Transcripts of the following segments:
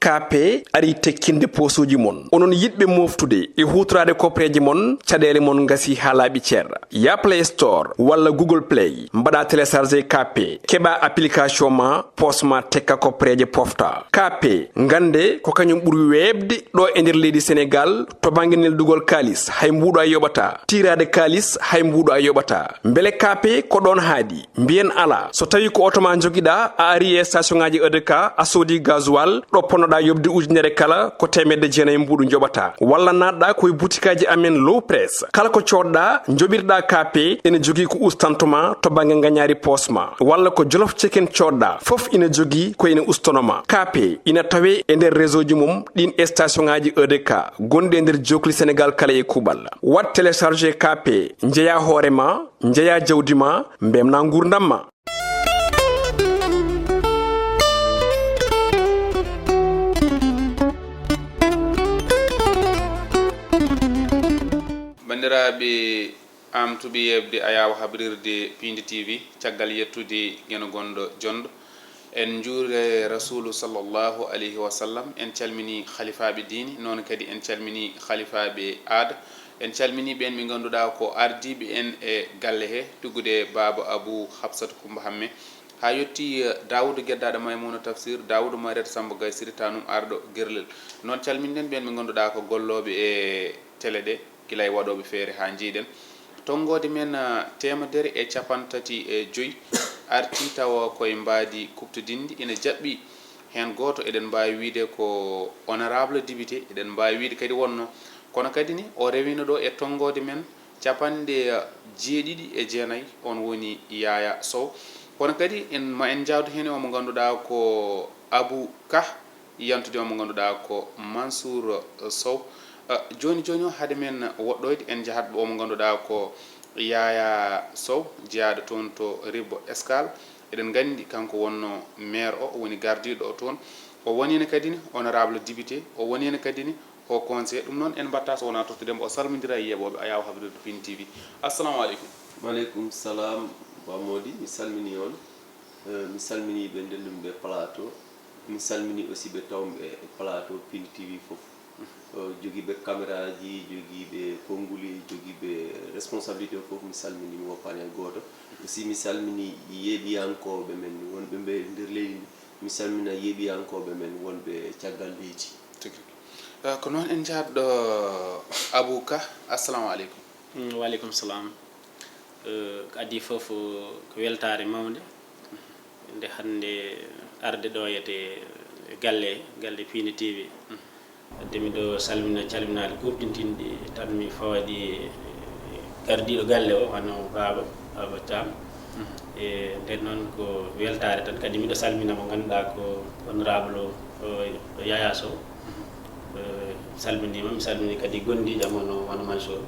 KP ari tekkinde posuji mon onon yidbe moftude e hutrade kopreji mon cadele mon ngasi halabi cer ya Play Store wala Google Play mbada télécharger KP keba application ma posma tekka kopreje pofta KP ngande ko kanyum buri webde do e nder leydi Sénégal to banginel dugol kalis hay mbudo ay yobata tirade kalis hay mbudo ay yobata mbele KP ko don haadi mbien ala so tawi ko automa jogida a ari e station ngaji EDK a sodi gasoil do ponoda yobde ujunere kala ko temedde jeenay mbudu jobata walla nadda koy boutikaji amen low press kala ko codda jobirda KP ene jogi ko ustantuma to bange nganyari posma walla ko jolof chicken codda fof ina jogi ko ina ustonoma KP ina tawe e nder réseau ji mum din station ngaji EDK gonde nder jokli Sénégal kala e kubal wat télécharger KP njeya horema njeya jawdima mbemna ngurdamma bandiraɓe amtuɓe yebde a yawa habrirde Piindi TV caggal yettude geno gonɗo jondo en juure rasulu sallllahu alayhi wa sallam en calmini khalifaɓe dini noon kadi en calmini khalifaɓe aada en calmini ɓen ɓe ganduɗa ko ardiɓe en e galle he tuggude baba abou habsatou coumba hamme ha yetti Daoudou Geddaɗo Maymouna Tafsir Daoudou Mariata Samba Gaye Siritanum arɗo guerlel noon calminen ɓen ɓe ganduɗa ko golloɓe e télé ɗe gilay waɗoɓe feere ha jiiɗen tongode men temedere e capantati e joyyi arti tawa koye mbadi kuptodindi ina jaɓɓi hen goto eɗen mbawi wiide ko honorable député eɗen mbawi wiide kadi wonno kono kadi ni o rewino ɗo e tongode men capanɗe jeeɗiɗi e jeenayyi on woni Yaya Sow kono kadi ma en jawdu hen omo ganduɗa ko Abou Ka yantude omo ganduɗa ko Mansour Sow joni joni o haade men woɗɗoyde en jahat ɗo omo ganduɗa ko Yaya Sow jeyaɗo toon to Ribbo Escale eɗen gandi kanko wonno maire o woni gardiɗo o toon o wonino kadi ni honorable député o wonino kadi ni o conseil ɗum noon en mbatta so wona tottudemo o salmodira e yeɓoɓe a yawa habdude Piindi TV assalamu aleykum. Waleykum salam BA Mody mi salmini on mi salmini ɓe ndendumɓe plateau mi salmini aussi ɓe tawɓe e plateau Piindi TV foof jogiiɓe caméra ji jogiiɓe konnguli jogiiɓe responsabilité fof mi salmini mi woppani hay goto aussi mi salmini yeeɓiyankoɓe men wonɓe ɓe nder leydi ndi mi salmina yeeɓiyankoɓe men wonɓe caggal leydi ko noon en jatɗo Abou Ka assalamu aleykum. Waleykum salam ko adi fof ko weltare mawde nde hande arde ɗo yete galle Piindi TV addemi ɗo salmina calminade goɗɗintinɗi tan mi fawaɗi gardiɗo galle o hono baba Thiam e nden noon ko weltare tan kadi miɗo salmina mo ganduɗa ko honorable o Yaya Sow salminima mi salmini kadi gondijo am hono Mansour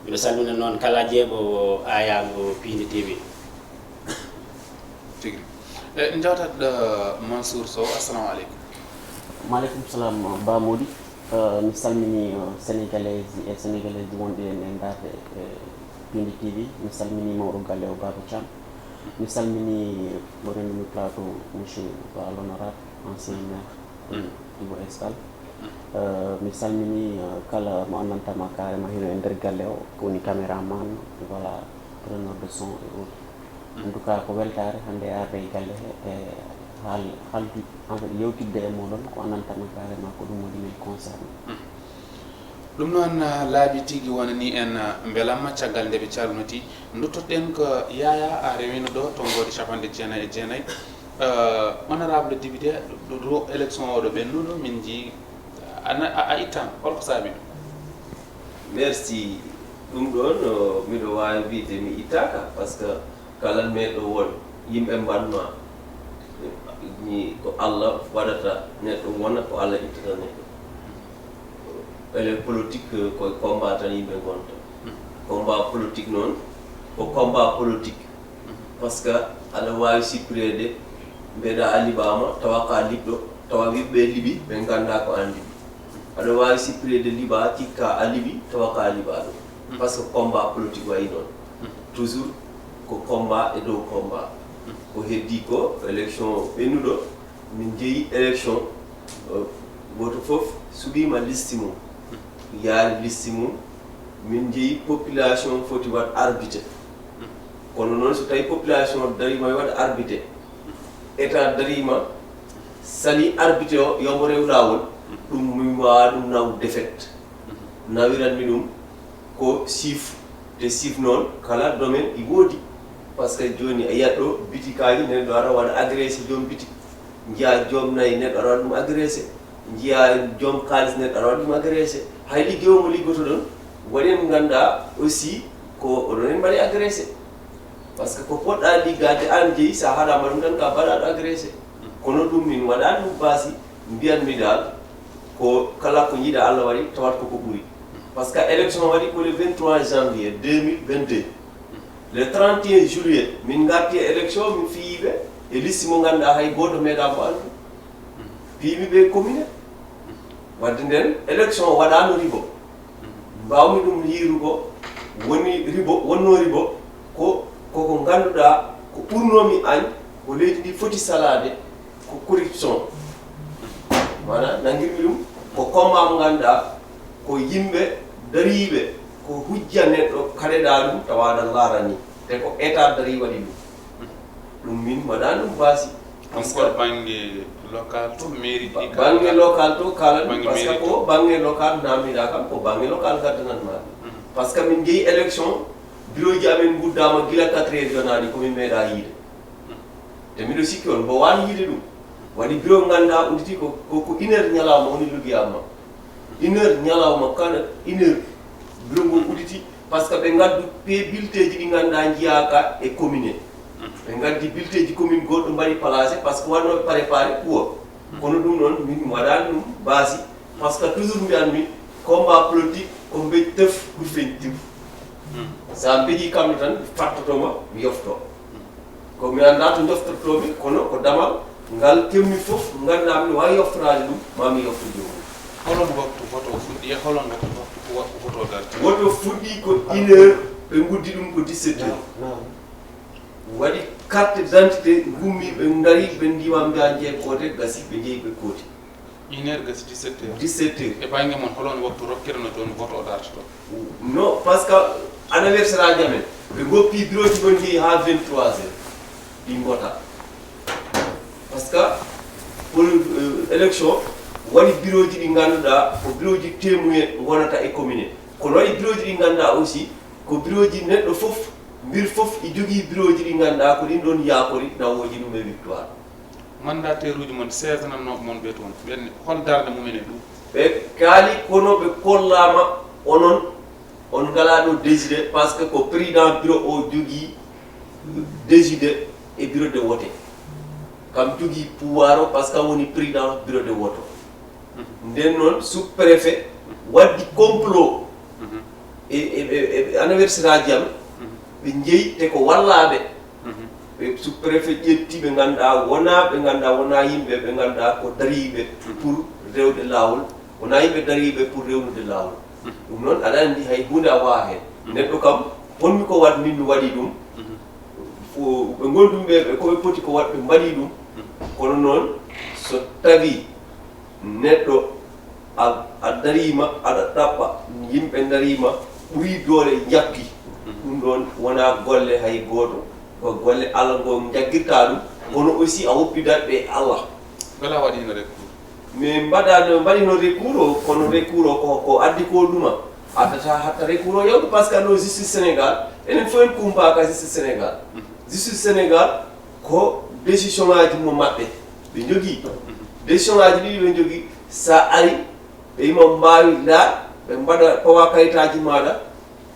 miɗo salmina noon kala jeeɓowo ayago Piindi TV tigui en jawtat Mansour Sow assalamu aleykum. Maaleykum salam BA Mody mi salmini sénégalais e sénégalais wonɓe en darde Piindi TV mi salmini mawɗo galle o Baba Thiam mi salmini mo rendomi plateau monsieur Ba l'honorable ancien maire Ribbo Escale mi salmini kala mo andantama carrément hino e nder galle o ko woni caméraman voilà preneur de son et autres en tout cas ko weltare hande arde e galle he e haaldu en fait yewtidde e moɗon ko andantama carrément ko ɗum woni min concerné ɗum noon laaɓi tigui wonani en beelamma caggal nde ɓe calnoti duttoɗen ko Yaya a rewino ɗo tongode capanɗe jeenayyi e jeenayyi honorable député ɗo élection oɗo ɓennuɗo min jii a ittan holko saabi ɗum. merci ɗum ɗon miɗo wawi wiide mi ittaka par ce que kala meɗo won yimɓe mbanma ni ko Allah waɗata neɗɗo wona ko Allah ittata neɗɗo ele politique ko combat tan yimɓe gonta combat politique noon ko combat politique par ce que aɗa wawi sippirede mbeɗa a liɓama tawa ka liɓɗo tawa wiɓɓe liɓi ɓe ganda ko an liɓi aɗa wawi sippirede liɓa cikka a liɓi tawa ka liɓaɗo par ce que combat politique wayi noon toujours ko combat e dow combat ko heddi ko élection ɓennuɗo min jeeyi élection goto fof suɓima listi mum yaari listi mum min jeeyi population foti wat arbité kono noon so tawi population darima e waɗa arbité état darima sali arbité o yomo rew lawol ɗum min wawa ɗum naw défaite nawiranmi ɗum ko chiffre te chiffre noon kala domaine i woodi par ce que joni a yiyat ɗo bitikaji neɗɗo ara waɗa agressé joom bitik jiya joom nayyi neɗɗo ara waɗa ɗum agressé jiya joom kalis neɗɗo ara waɗa ɗum agressé hay ligguey omo liggoto ɗon waɗen mo ganduɗa aussi ko oɗon en mbaɗi agressé par ce que ko poɗɗa liggade an jeeyi sa haɗama ɗum tan ka mbaɗaɗo agressé kono ɗum min waɗani ɗum baasi mbiyanmi dal ko kala ko jiiɗa Allah waɗi tawat koko ɓuuri par ce que élection waɗi ko le 23 janvier 2022 le 31 juillet min garti élection min fiyiɓe e liste mo ganduɗa hay goto meeɗa mo andu fiimiɓe commune wadde nden élection waɗano ribo mbawmi ɗum yiiru ko woni ribo wonno ribo koko ganduɗa ko ɓurnomi añ ko leydi ndi foti salade ko corruption mana nangirmi ɗum ko combat mo ganduɗa ko yimɓe dariɓe ko hujja neɗɗo kaɗeɗa ɗum tawaɗa laarani te ko état dari waɗi ɗum min waɗani ɗum baasi encore banggue local to mairie ɗi banggue local to kala ɗum par ce que ko banggue local namdiɗa kam ko banggue local gaddananma par ce que min jeeyi élection bureau ji amen guddama gila 4 heures yonaɗi komin meeɗa yiide te miɗo sikki on mbo wani yiide ɗum waɗi bureau ganduɗa uditi ko 1 heure ñalawma woni luggiyamma 1 heure ñalawma kana 1 heure bureau ngo uditi par ce que ɓe gaddu bulletin ji ɗi ganduɗa jiyaka e commune ɓe gaddi bulletin ji commune goɗɗo mbaɗi placé par ce que wannoɓe préparé ɓuwa kono ɗum noon min waɗani ɗum baasi par ce que toujours mbiyanmi combat politique ko mbeƴ tef ɓuri feñ tim sa mbeƴi kamɓe tan fattotoma mi yofto ko mi anda to joftortomi kono ko damal ngal kemmi fof ganduɗa mi wawi yoftorade ɗum mami yofto jomum holon waktu voto fuɗɗi e holon waktu voto darti voto fuɗɗi ko 1 heure ɓe guddi ɗum ko 17 heures waɗi carte d'identité gummi ɓe dari ɓe ndiwa mbiya jeeye kote gasi ɓe jeeyi ɓe kooti 1 heure gasi 17 heures 17 heures e banggue mon holon waktu rokkirano toon voto dartoto non par ce que anniversaire aji amen ɓe goppi bureau ji gon jeeyi ha 23 heures ɗi gota par ce que pour élection waɗi bureau ji ɗi ganduɗa ko bureau ji témoin gonata e commune kono waɗi bureau ji ɗi ganduɗa aussi ko bureau ji neɗɗo fof mbir fof i jogui bureau ji ɗi ganduɗa ko ɗin ɗon yakori nawoji ɗum e victoire mandataire uji mon 16 nannoɓe mon ɓe toon ɓenne hol darde mumen e ɗum ɓe kaali kono ɓe kollama onon on ngala ɗo décidé par ce que ko président bureau o jogui décidé e bureau de vote kam jogui pouvoir o par ce que woni président bureau de vote nden noon sous préfet waddi complot e anniversaire aji am ɓe jeeyi te ko wallaɓe ɓe sous préfet ƴetti ɓe ganduɗa wona yimɓe ɓe ganduɗa ko dariɓe pour rewde lawol wona yimɓe dariɓe pour rewnude lawol ɗum noon aɗa andi hay hunde a wawa hen neɗɗo kam honmi ko wat min mi waɗi ɗum ɓe gondumɓe koɓe poti ko wat ɓe mbaɗi ɗum kono noon so tawi neɗɗo a darima aɗa ɗaɓɓa yimɓe darima ɓuuri doole jakki ɗum ɗon wona golle hay goto ko golle Allah ngo jaggirta ɗum kono aussi a woppidatɓe Allah ngala waɗino recours mi mbaɗino recours o kono recours o ko addi ko ɗuma addata hatta recours o yawɗu par ce que no justice Sénégal enen fof en kumpaka justice Sénégal justice Sénégal ko décision ngaji mo maɓɓe ɓe jogui décision ngaji ɗiɗi ɓe jogui sa ari ɓe yima mbawi laaɗ ɓe mbaɗa pawa kayitaji maɗa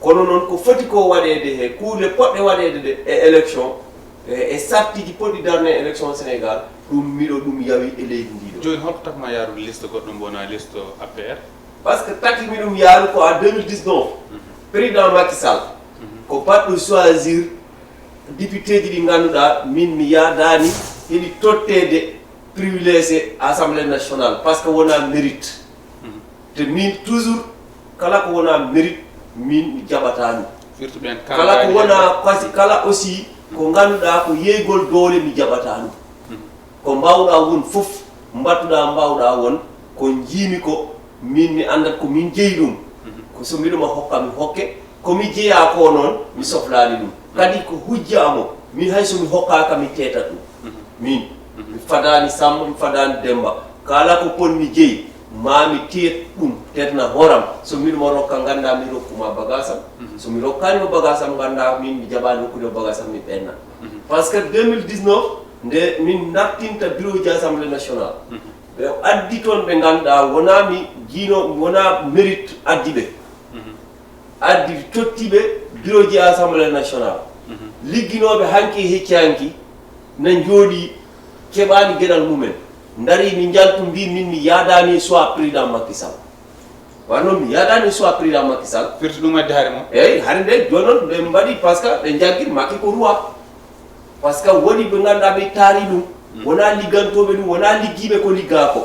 kono noon ko foti ko waɗede he kuuɗe poɗɗe waɗede de e élection e sartiji poɗɗi darne élection Sénégal ɗum miɗo ɗum yawi e leydi ndiɗo joni holto takma yaarude liste goɗɗo mbona liste APR par ce que takimi ɗum yaaru ko en 2019 président Macky Sall ko batɗo choisir député ji ɗi ganduɗa min mi yadani heɗi tottede privilégié assemblée nationale par ce que wona mérite te min toujours kala ko wona mérite min jaɓata ɗum kala ko wona kasi kala aussi ko ganduɗa ko yeygol doole mi jaɓata ɗum ko mbawɗa won fof mbattuɗa mbawɗa won ko jiimi ko min mi andat ko min jeeyi ɗum ko so mbiɗoma hokka mi hokke komi jeeya ko noon mi sohlaali ɗum kadi ko hujjamo min hay somi hokkaka mi teeta ɗum min mi fadani Samba mi fadani Demba kala ko ponni jeeyi mami teet ɗum tetna horam so mbiɗoma rokka ganda mi rokkuma bagasam so mi rokkanima bagasam ganda min mi jaɓani rokkude bagasam mi ɓenna par ce que 2019 nde min nattinta bureau ji assemblée nationale ɓe addi toon ɓe ganduɗa wona mi jiino wona mérite addi ɓe addi tottiɓe bureau ji assemblée nationale ligginoɓe hanki hecci hanki na jooɗi keɓani gueɗal mumen dari mi jaltu mbi min mi yaadani soit président Macky Sall wanno mi yaadani soit président Macky Sall firti ɗum addi haare mo eyyi hare nde joni noon ɓe mbaɗi par ce que ɓe jaggui Macky ko roi par ce que woni ɓe ganduɗa ɓe taari ɗum wona liggantoɓe ɗum wona liggiɓe ko ligga ko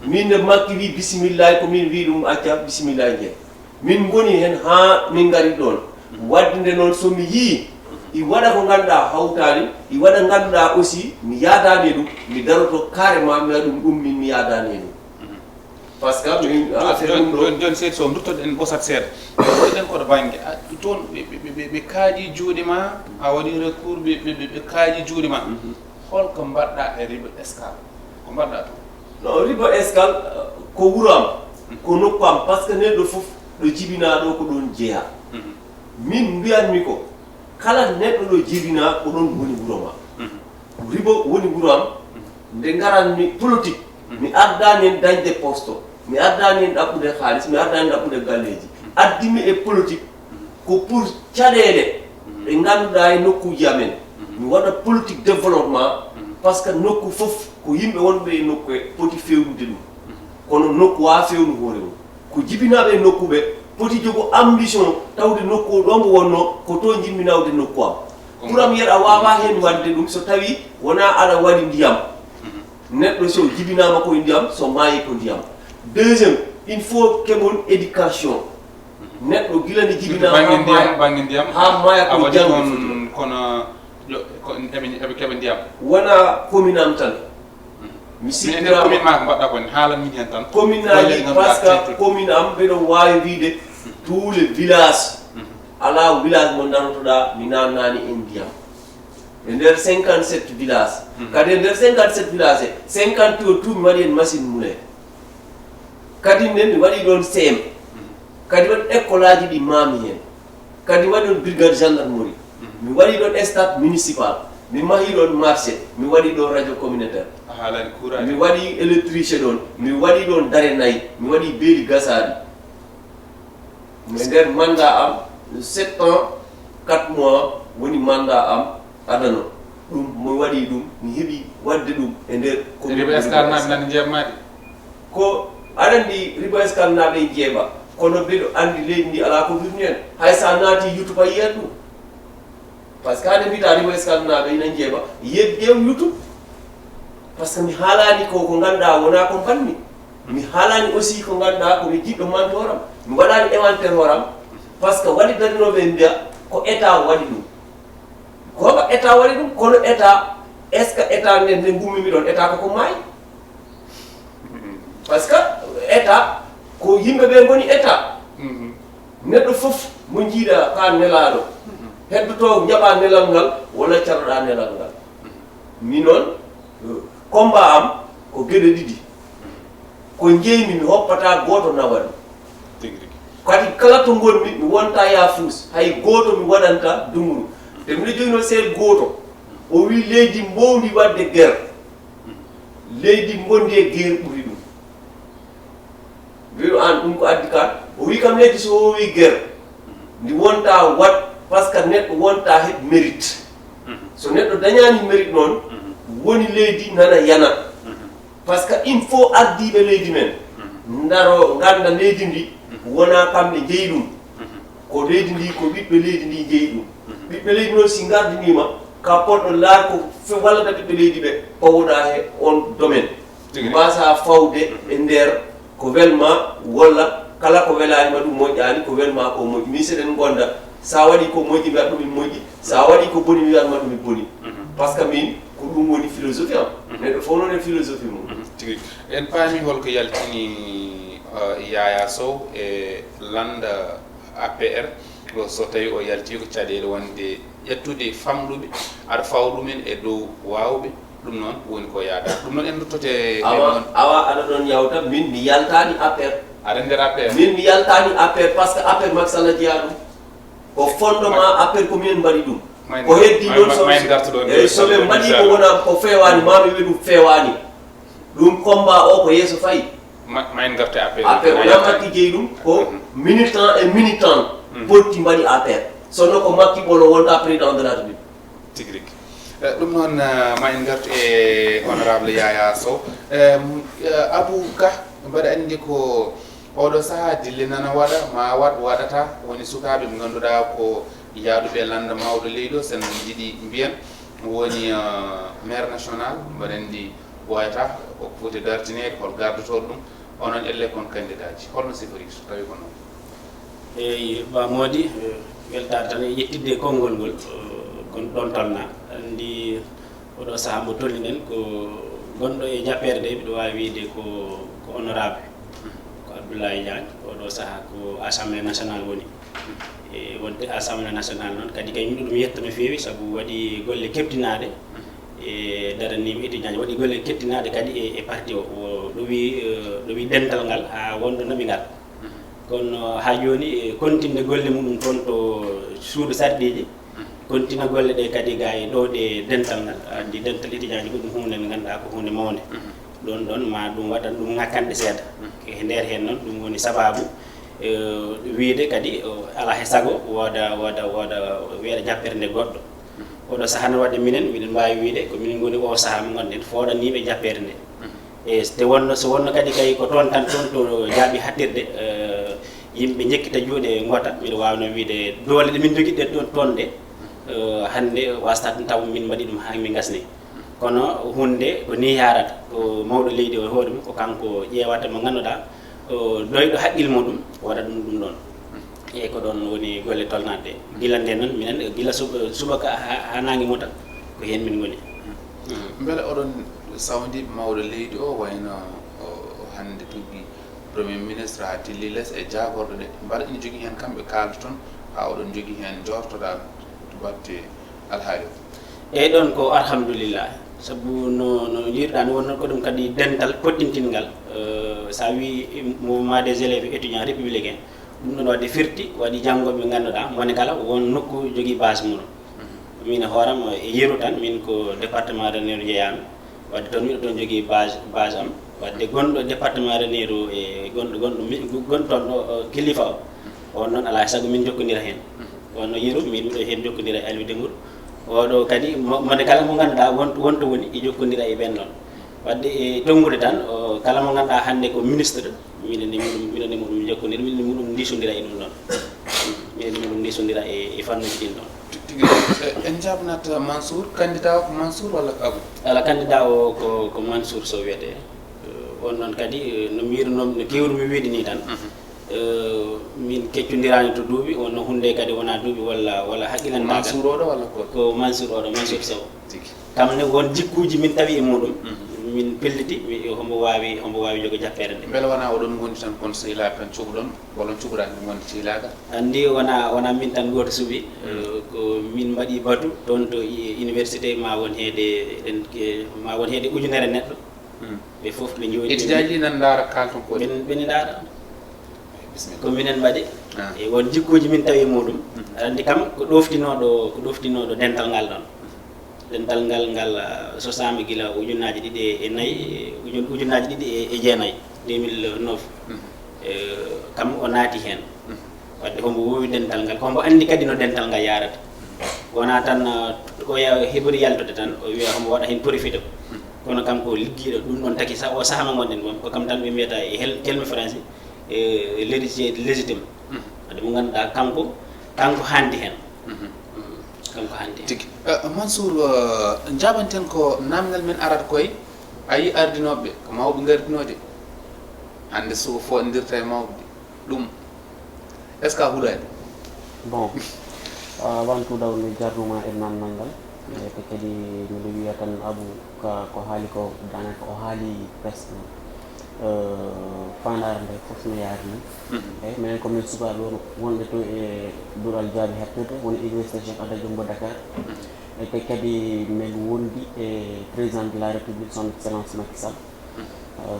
min nde Macky wi bisimillahi ko min wi ɗum acca bisimillahi jeeyi min goni hen ha min gari ɗon wadde nde noon somi yii i waɗa ko ganduɗa hawtani i waɗa ganduɗa aussi mi yaadani ɗum mi daroto carrément mi waɗa ɗum mi yaadani ɗum par ce que min affaire ɗum ɗo joni seeɗi so duttoɗen ɓosat seeɗa ɗen koɗo banggue toon ɓe kaaji juuɗe ma a waɗi recours ɓe kaaji juuɗe ma holko mbaɗɗa e riba escale ko mbaɗɗa toon non riba escale ko wuuro am ko nokku am par ce que neɗɗo foof ɗo jibina ɗo ko ɗon jeeya min mbiyanmi ko kala neɗɗo ɗo jibina ko ɗon woni wuuro ma riba woni wuuro am nde garanmi politique mi ardani en dañde poste mi ardani en ɗaɓɓude haalis mi ardani ɗaɓɓude galleji addimi e politique ko pour caɗele ɗe ganduɗa e nokkuji amen mi waɗa politique développement par ce que nokku fof ko yimɓe wonɓe e nokku e poti fewnude ɗum kono nokku wa fewnu hoore mum ko jibinaɓe e nokkuɓe poti jogo ambition tawde nokku o ɗo mbo wonno ko to jimmi nawde nokku am ɓuuram yiyat a wawa hen wadde ɗum so tawi wona aɗa waɗi ndiyam neɗɗo so jibinama koye ndiyam so maayi ko ndiyam deuxiéme il faut keɓon éducation neɗɗo gila nde jibinama banggue ndiyam ha maya ko janggo kono eɓe keɓa ndiyam wona commune am tan mi sikkirama commune ma ko mbaɗɗa kone haalan min hen tan commune aji par ce que commune am mbeɗo wawi wiide tous les villages ala village mo darotoɗa mi namnani en ndiyam e nder 57 villages kadi e nder 57 villages e 50 o tout mi waɗi en machine moulin kadi nden mi waɗi ɗon CM kadi waɗi école aji ɗi mami hen kadi waɗi ɗon brigade gendarmerie mi waɗi ɗon stade municipal mi mahi ɗon marché mi waɗi ɗon radio communautaire haalani courage mi waɗi électricité ɗon mi waɗi ɗon dare nayyi mi waɗi beeli gasaɗi e nder mandat am 7 ans 4 mois woni mandat am adano ɗum mi waɗi ɗum mi heeɓi wadde ɗum e nder riba escale naɓe nani jeebmaɗi ko aɗa andi riba escale naɓe e jeeɓa kono mbeɗo andi leydi ndi ala ko wirni hen hay sa naati youtube a yiyat ɗum par ce que hade mbita riba escale naɓe ina jeeɓa yeb ƴeew youtube par ce que mi haalani ko ganduɗa wona ko banmi mi haalani aussi ko ganduɗa komi jiɗɗo mantoram mi waɗani éventaire horam par ce que waɗi darinoɓe mbiya ko état waɗi ɗum koga état waɗi ɗum kono état est ce que état nde nde gummimi ɗon état koko maayi par ce que état ko yimɓeɓe goni état neɗɗo foof mo jiiɗa ka nelaɗo heddoto jaɓa nelal ngal walla carɗa nelal ngal mi noon combat am ko gueɗe ɗiɗi ko jeymi mi hoppata goto nawa ɗum kadi kala to gonmi mi wonta yafuus hay goto mi waɗanta dumuru te mbiɗo jogino seeɗa goto o wi leydi mbowdi wadde guerre leydi bondi e guerre ɓuuri ɗum mbiɗo an ɗum ko addi kan o wi kam leydi so wowi guerre ndi wonta wat par ce que neɗɗo wonta heɓ mérite so neɗɗo dañani mérite noon woni leydi nana yana par ce que il faut ardiɓe leydi men daro ganda leydi ndi wona kamɓe jeeyi ɗum ko leydi ndi ko ɓiɓɓe leydi ndi jeeyi ɗum ɓiɓɓe leydi noon si gardinima ka poɗɗo laar ko wallata ɓiɓɓe leydi ɓe pawoɗa he on domaine mbasa fawde e nder ko welma walla kala ko welanima ɗum moƴƴani ko welma ko moƴƴi mi seɗen gonda sa waɗi ko moƴƴi mbiya ɗumi moƴƴi sa waɗi ko boni mi wiyanma ɗumi boni par ce que min ko ɗum woni philosophie am neɗɗo fof noon e philosophie mum tigi en paami holko yaltini Yaya Sow e landa APR so tawi o yalti ko caɗele wonde ƴettude famɗuɓe aɗa fawa ɗumen e dow wawɓe ɗum noon woni ko yaada ɗum noon en duttote awa aɗa ɗon yawta min mi yaltani APR aɗa nder APR min mi yaltani APR par ce que APR Macky Sall jeeya ɗum ko fondement APR ko minen mbaɗi ɗum ko heddi noon soɓe mbaɗi ko wona ko fewani mami wi ɗum fewani ɗum combat o ko yeeso fayi mayen garte APR wona Makki jeeyi ɗum ko militant et militant potti mbaɗi APR sono ko Makki ɓolo wonta président de la République tigi rigi ɗum noon ma en gartu e honorable Yaya Sow Abou Ka mbaɗa andi ko oɗo saaha dille nana waɗa ma waɗata woni sukaɓe ɓe ganduɗa ko yaaduɓe landa mawɗo leydi o sen jiiɗi mbiyen woni maire national mbaɗa andi wayata ko foti dartinede hol gardotoɗo ɗum onon elle kon candidat ji holno sifori so tawi ko noon eyi Ba Mody weltare tan e yettidde konngol ngol kon ɗon tolna andi oɗo saaha mo tollinen ko gonɗo e jappere nde mbiɗo wawi wiide ko honorable ko Abdoulaye Diagne oɗo saaha ko assemblée nationale woni e wonde assemblée nationale noon kadi kay miɗo ɗum yetta no feewi saabu waɗi golle keptinade e daranima étudiant waɗi golle kettinaɗe kadi e parti o ɗo wi dental ngal ha wonɗo noɓe ngal kono ha joni continue golle muɗum toon to suudu sarɗiji continue golle ɗe kadi ga e ɗo ɗe dental ngal andi dental étudiant ji ko ɗum hunde nde ganduɗa ko hunde mawde ɗon ma ɗum waɗan ɗum ngakkanɗe seeɗa e nder hen noon ɗum woni sababu wiide kadi ala he sago woda wiyeɗa jappere nde goɗɗo oɗo saaha no wadde minen mbawi wiide ko minen goni o saaha mo gonɗen fooɗaniɓe jappere nde e so wonno kadi kay ko toon tan toon to jaaɓi hattirde yimɓe jekkita juuɗe goota mbiɗa wawno wiide doole ɗe min joguiɗen ɗon toon nde hande wasta ɗum taw min mbaɗi ɗum ha min gasni kono hunde ko ni yarata ko mawɗo leydi o hoore mum ko kanko ƴeewata mo ganduɗa doyɗo haqqille muɗum waɗa ɗum ɗon e ko ɗon woni golle tolnaɗe gila nde noon minen gila subaka ha nangue muta ko hen min goni beele oɗon sawdiɓe mawɗo leydi o wayno hande tugui premier ministre ha tilli less e jagorɗo ɗe mbaɗa ina jogui hen kamɓe kaldo toon ha oɗon jogui hen jortoɗa to batte alhaali o eyyi ɗon ko alhamdulillah saabu no jiiruɗa no wonno ko ɗum kadi dental poɗɗintingal sa wi mouvement des élèves étudiants républicain ɗum ɗon wadde firti waɗi janggoɓe ɓe ganduɗa mone kala won nokku jogui base muɗum min e hooram e yeru tan min ko département Ranérou jeeyami wadde toon miɗo toon jogui base am wadde gonɗo département Ranérou e gonɗo toon ɗo kilifa o on noon ala saago min jokkodira hen wonno yeru min miɗo hen jokkodira e Alwi Dembour oɗo kadi mone kala mo ganduɗa wonto woni e jokkodira e ɓen ɗon wadde e tongude tan kala mo ganduɗa hande ko ministre minen e muɗum jokkodira minen e muɗum ndisodira e ɗum ɗon minen e muɗum ndisodira e fannuji ɗin ɗon en jabnat Mansour candidat o ko Mansour walla ko Abou ala candidat o ko Mansour Sow wiyete on ɗon kadi no mirunomi no kewrumi wiide ni tan min keccodirani to duuɓi wonno hunde kadi wona duuɓi walla haqqilantagal Mansour oɗo walla ko Mansour oɗo Mansour Sow kam ne won jikkuji min tawi e muɗum min pelliti hombo wawi jogo jappere nde beele wona oɗon gondi tan kono sehilaɓe tan cuɓɗon wolon cuɓorani gonde sehilagal andi wona min tan goto suuɓi ko min mbaɗi batu toon to université ma won heede ujunere neɗɗo ɓe foof ɓe jooɗi étudiant ji nan daara kalton ko ɓeni daara ko minen mbaɗi e won jikkuji min tawi e muɗum andi kam ko ɗoftinoɗo dental ngal ɗon dental ngal so sami gila ujunaji ɗiɗi e nayyi ujunaji ɗiɗi e jeenayyi 2009 kam o naati hen wadde hombo wowi dental ngal hombo andi kadi no dental ngal yarata wona tan o heɓori yaltode tan o wiya hombo waɗa hen profité kono kam ko ligguiɗo ɗum ɗon taki o saaha mo gonɗen won ko kam tan ɓe mbiyata e terme français l'héritier légitime wadde mo ganduɗa kanko handi hen kanko handi hen tigi Mansour jaɓanten ko namdal men arata koye ayi ardinoɓe ko mawɓe gardinode hande so foɗodirta e mawɓe ɗum est ce que a huulani bon avant tout dawde jarnuma e namdal ngal te kadi miɗo wiya tan Abou ko haali ko danaka o haali presque fandare nde fof no yaari ni eyyi minen komin sukaɓe wonɓe to e dural jaabi hettode woni université Cheikh Anta Diop mo Dakar e te kadi min wondi e président de la république son excellence Macky Sall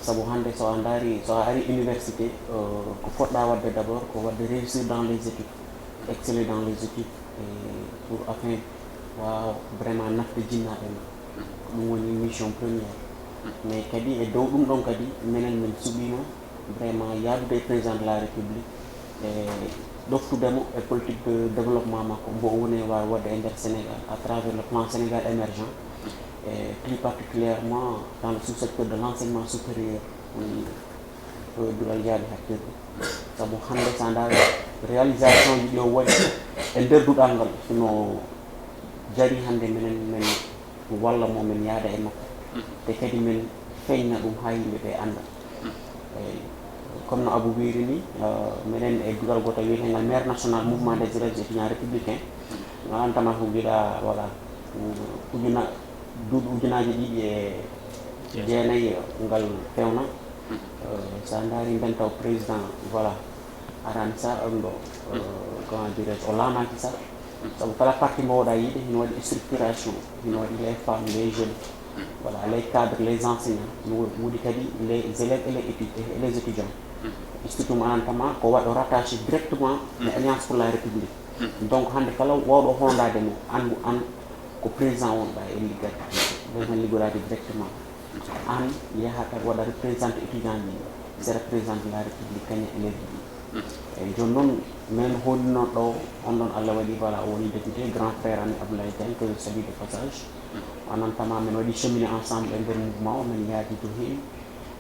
sabu hande so a daari so a ari université ko poɗɗa wadde d' abord ko wadde réussir dans les études exceller dans les études pour afin waw vraiment nafde jinnaɓe ma ɗum woni mission première mais kadi e dow ɗum ɗon kadi minen min suɓima vraiment yaadude président de la république e ɗoftudemo e politique de développement makko mbo woni wawi wadde e nder Sénégal à travers le plan Sénégal émergent et plus particulièrement dans le sous-secteur de l'enseignement supérieur woni dural jaabi hakkirde sabu hande sa ndaari réalisation ji ɗi o waɗi e nder duɗal ngal no jari hande minen min walla mo min yaada e makko te kadi min feeñna ɗum ha yimɓe ɓe anda eyyi comme no Abou wiiri ni minen e dural goto wiyetengal maire national mouvement des élèves étudiants républicain no antama ko mbiɗa voilà duuɓi ujunaji ɗiɗi e jeenayyi ngal fewna sa daari ben taw président voilà arani sa ɗum ɗo comment dirais o laamaki sa sabu kala parti mbawɗa yiide hino waɗi structuration hino waɗi les femmes les jeunes voilà les cadres les enseignants no woodi kadi les élèves et les étudiants institut mo anantama ko waɗo rattaché directement e alliance pour la république donc hande kala wawɗo hondade mo andu an ko président wonɗa e liggata ɗon liggoɗade directement an yahata waɗa représenté étudiant ji c'est représenté la république kaña élève ji eyyi joni noon min holino ɗo on ɗon Allah waɗi voilà o woni député grand frère ami Abdoulaye Diagne que je salue de passage anantama min waɗi cheminé ensemble e nder mouvement o min yaadi to heewi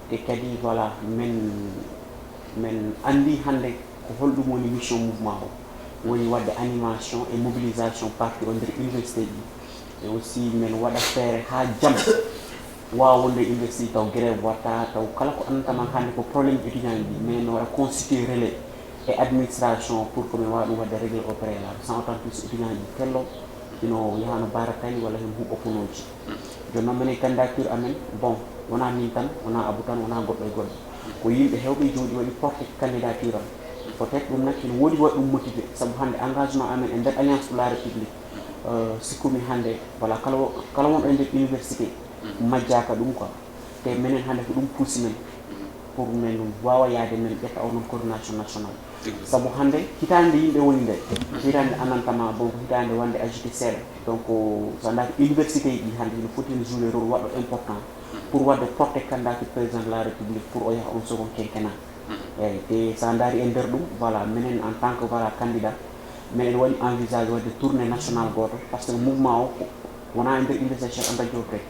te kadi voilà min andi hande ko holɗum woni mission mouvement o woni wadde animation et mobilisation parti o nder université ji et aussi min waɗa feere ha jaam wawa wonde université taw grève watta taw kala ko andantama hande ko probléme étudiant ji min waɗa constitué relais et administration pour que min wawa ɗum wadde réglé au préalable sans autant plus étudiant ji tello ino yahano baratani walla hen huuɓo konoji joni noon minen candidature amen bon wona min tan wona Abou tan wona goɗɗo e goɗɗo ko yimɓe hewɓe jooɗi waɗi porté candidature am peut être ɗum nak ene woodi waɗi ɗum motivé saabu hande engagement amen e nder alliance pour la république sikkumi hande voilà kala wonɗo e nder université majjaka ɗum quoi te minen hande ko ɗum puusi men pour men wawa yaade men ƴetta o noon coordination national saabu hande hitande yimɓe woni nde hitande anantama bon ko hitande wande agité seeɗa donc so daari université ji hande no foti no jouer rôle waɗɗo important pour wadde porté candidature président de la république pour o yaha on second quinquennat eyyi te sa daari e nder ɗum voilà minen en tant que voilà candidat minen waɗi envisage wadde tournée nationale goto par ce que mouvement o wona e nder université Cheikh Anta Diop rek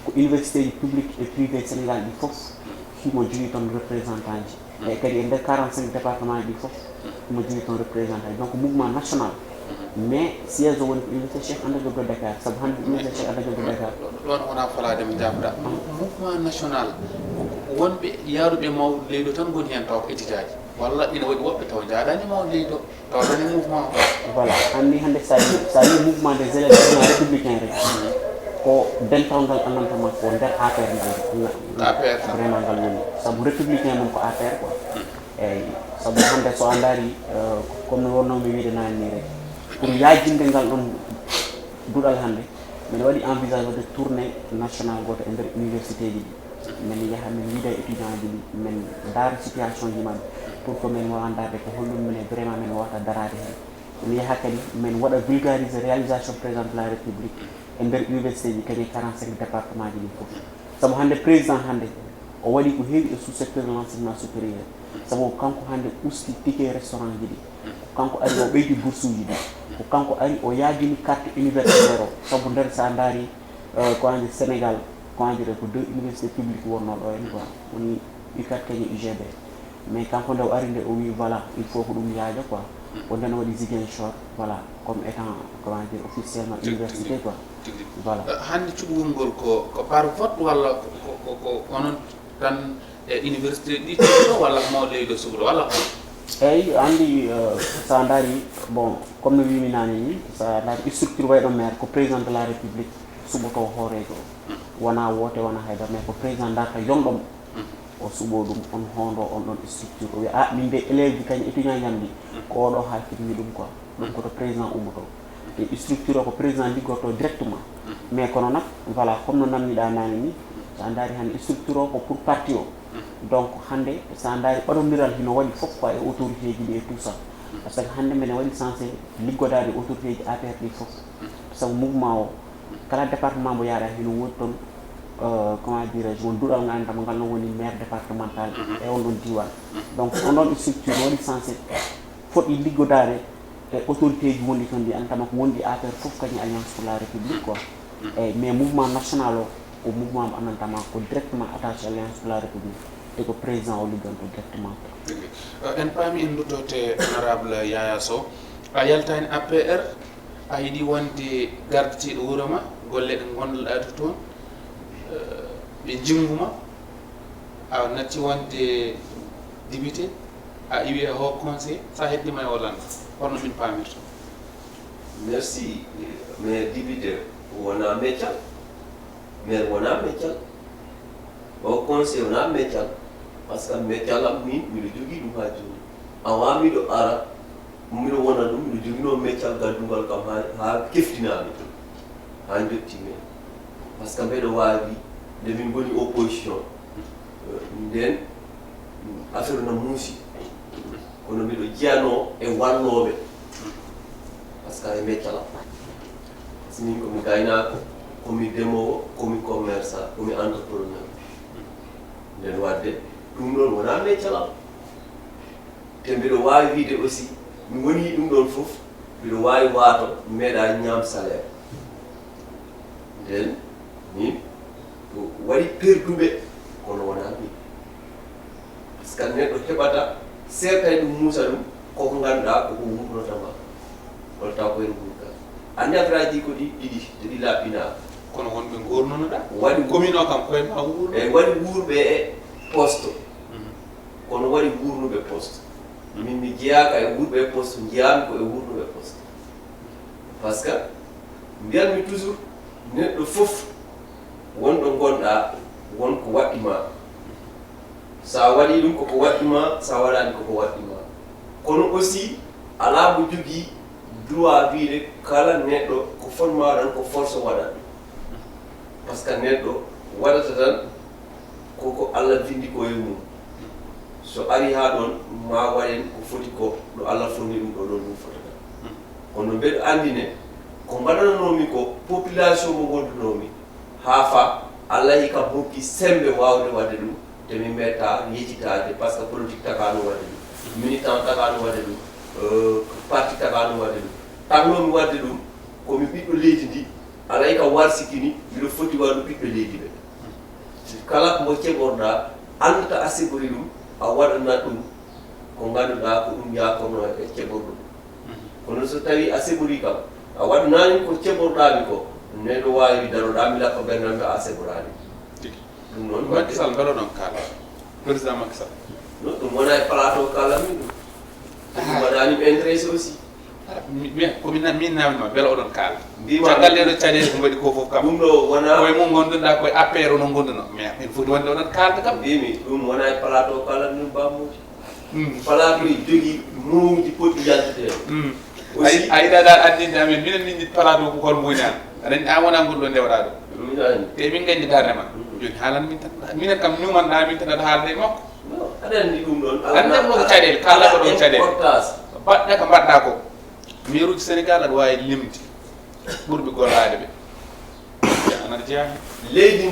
ko université ji publique et privé Sénégal ɗi foof himo jogui toon représentant ji eyyi kadi e nder 45 département ji foof himo jogui toon représentant ji donc mouvement national mais siège o woni ko université Cheikh Anta Diop de Dakar saabu hande université Cheikh Anta Diop de Dakar ɗon wona falademi jabɗa mouvement national wonɓe yaaruɓe mawɗo leydi tan goni hen taw ko étudiant ji walla ina waɗi woɓɓe taw jaadani mawɗo leydi o tawɗani mouvement o voilà anni hande sa yi mouvement des élèves étudiants républicain rek ko dental ngal andantama ko nder APR ngal vraiment ngal woni saabu républicain mum ko APR quoi eyyi saabu hande so a daari comme no wonnomi wiide nani ni rek pour yaajinde ngal ɗon duɗal hande min waɗi envisage de tournée national goto e nder université ji ɗi min yaha min wiida étudiant ji ɗi min daara situation ji mabɓe pour que min wawa darde ko hollum minen vraiment min wawata darade hen min yaha kadi min waɗa vulgariser réalisation président de la république e nder université ji kadi 45 département ji ɗi foof saabu hande président hande o waɗi ko heewi e sous secteur de l'enseignement supérieur sabu kanko hande usti ticket restaurant ji ɗi kanko ari o ɓeydi bourse uji ɗi ko kanko ari o yaajini carte universitaire o sabu nder sa daari ko andi Sénégal ko andire ko deux université publique wonno ɗo en quoi woni UCAD kañum UGB mais kanko nde o ari nde o wi voilà il faut ko ɗum yaaja quoi o nden waɗi Ziguinchor voilà comme étant comment dire officiellement université quoi voilà hande cuɓugol ngol ko par vote walla ko onon tan e université ɗi cuɓuɗo walla ko mawɗo leydi o suɓuɗo walla ko eyyi andi sa daari bon comme no wimi nani ni sa daari structure wayɗo maire ko président de la république suɓoto hoorejo wona woote wona hayda mais ko président darta yonɗom o suɓo ɗum on hondo on ɗon structure o wiya a min mbe élève ji kañ étudiant jam ɗi ko oɗo hakkitimi ɗum quoi ɗum koto président ummoto e structure o ko président liggorto directement mais kono nak voilà comme no namdiɗa nani ni sa daari hande structure o ko pour parti o donc hande sa daari ɓaɗodiral hino waɗi fof quoi e autorité ji ɗi et tout ça par ce que hande minen waɗi censé liggodade autorité ji APR ɗi fof sabu mouvement o kala département mo yaaɗa hino woni toon comment dirais-je won duɗal ngandama ngal noon woni maire départemental e on ɗon diwan donc on ɗon structure waɗi censé foɗɗi liggodade e autorité ji wonɗi toon ɗi andama ko wonɗi APR fof kañum alliance pour la république quoi eyyi mais mouvement national o mouvement mo andantama ko directement attaché alliance pour la république e ko président o ligganto directement en paami en duttote honorable Yaya Sow a yaltani APR a yiɗi wonde garditiɗo wuuro ma golle ɗe gonɗoɗa toon ɓe jimmuma a natti wonde député a iwi e haut conseil sa heddima e Hollande holno min paamirta merci mais député wona meccal maire wona meccal haut conseil wona meccal par ce que meccal am min miɗo jogui ɗum ha joni awa miɗo ara miɗo wona ɗum miɗo joguino meccal gaddugal kam ha keftinami ha jottimi par ce que mbeɗo wawi nde min goni opposition nden affaire no muusi kono miɗo jiyano e walloɓe par ce que e meccalam par ce que min komi gaynako komi demowo komi commerçant komi entrepreneur nden wadde ɗum ɗon wona meccalam te mbiɗo wawi wiide aussi mi woni ɗum ɗon fof mbiɗo wawi waato mi meeɗa ñaam salaire nden min ko waɗi perduɓe kono wona min par ce que neɗɗo heɓata sertay ɗum muusa ɗum koko ganduɗa koko wurnotama wala taw koyen wurka andi affaire ko ɗiɗi ɗi laaɓɓina kono wonɓe gornonoɗa waɗi commune o kam koye ma wuurno e waɗi wuurɓe e poste kono waɗi wuurnuɓe poste min mi jeyaka e wuurɓe e poste jeyami ko e wuurnuɓe poste par ce que mbiyatmi toujours neɗɗo fof wonɗo gonɗa wonko waɗɗima sa waɗi ɗum koko waɗɗima sa waɗani koko waɗɗima kono aussi ala mo jogui droit wiide kala neɗɗo ko fonma waɗan ko force waɗat par ce que neɗɗo waɗata tan koko Allah vindi ko e mum so ari ha ɗon ma waɗen ko foti ko ɗo Allah fonni ɗum ɗo ɗon ɗum fotata kono mbeɗo andine ko mbaɗananomi ko population mo gondunomi ha fa Allah hikam hokki sembe wawde wadde ɗum te mi metta yejitade par ce que politique takano wadde ɗum militant takano wadde ɗum parti takano wadde ɗum taknomi wadde ɗum komi ɓiɗɗo leydi ndi Allah hikam warsikini mbiɗo foti waɗu ɓiɓɓe leydi ɓe kala mo keɓorɗa andata asibori ɗum a waɗana ɗum ko ganduɗa ko ɗum yakorno e keɓorɗo ɗum kono so tawi a seɓori kam a waɗanani ko keɓorɗami ko neɗo wawi daroɗa mi lappa ɓerdamɓe a seɓorani ɗum noon Macky Sall mbeɗo ɗon kaala président Macky Sall non ɗum wona e plateau kalamin ɗum ɗum waɗanimi intéressé aussi komin min namdima beele oɗon kaala mbima caggal ɗeɗo caɗele ko mbaɗi ko fof kam ɗum ɗo wona koye mum gonɗuɗa koye APR no gonɗuno mais en foti wonde oɗon kalda kam mbimi ɗum wona e plateau kalamin bammuji plateau e jogui mowuji poɗɗi yaltete aussi a yiɗaɗa andinde amen minen min jiɗ plateau ko holmo woni an aɗa andi an wona gonɗo ndewɗa ɗo minani te min gandi darde ma joni haalan min tan minen kam ñumanɗa min tan aɗa haalde makko aɗa andi ɗum ɗon andemo ko caɗele kala ko ɗon caɗele importance baɗɗa ko mbaɗɗa ko maire uji Sénégal aɗa wawi limde ɓurɓe gollade ɓe anaɗa jeeya leydi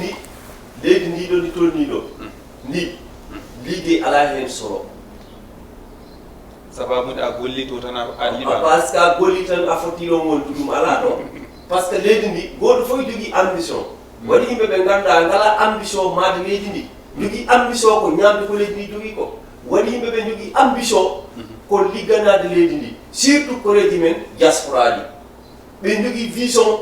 ndi ɗo ndi tolni ɗo ndi liggey ala hen solo sababude a golli to tan a liɓa par ce que a golli tan a foti ɗon wontu ɗum ala ɗo par ce que leydi ndi goto fof jogui ambition waɗi yimɓe ɓe ganduɗa ngala ambition made leydi ndi jogui ambition ko ñamde ko leydi ndi jogui ko waɗi yimɓe ɓe jogui ambition ko ligganade leydi ndi surtout koreji men diaspora ɗi ɓe jogui vision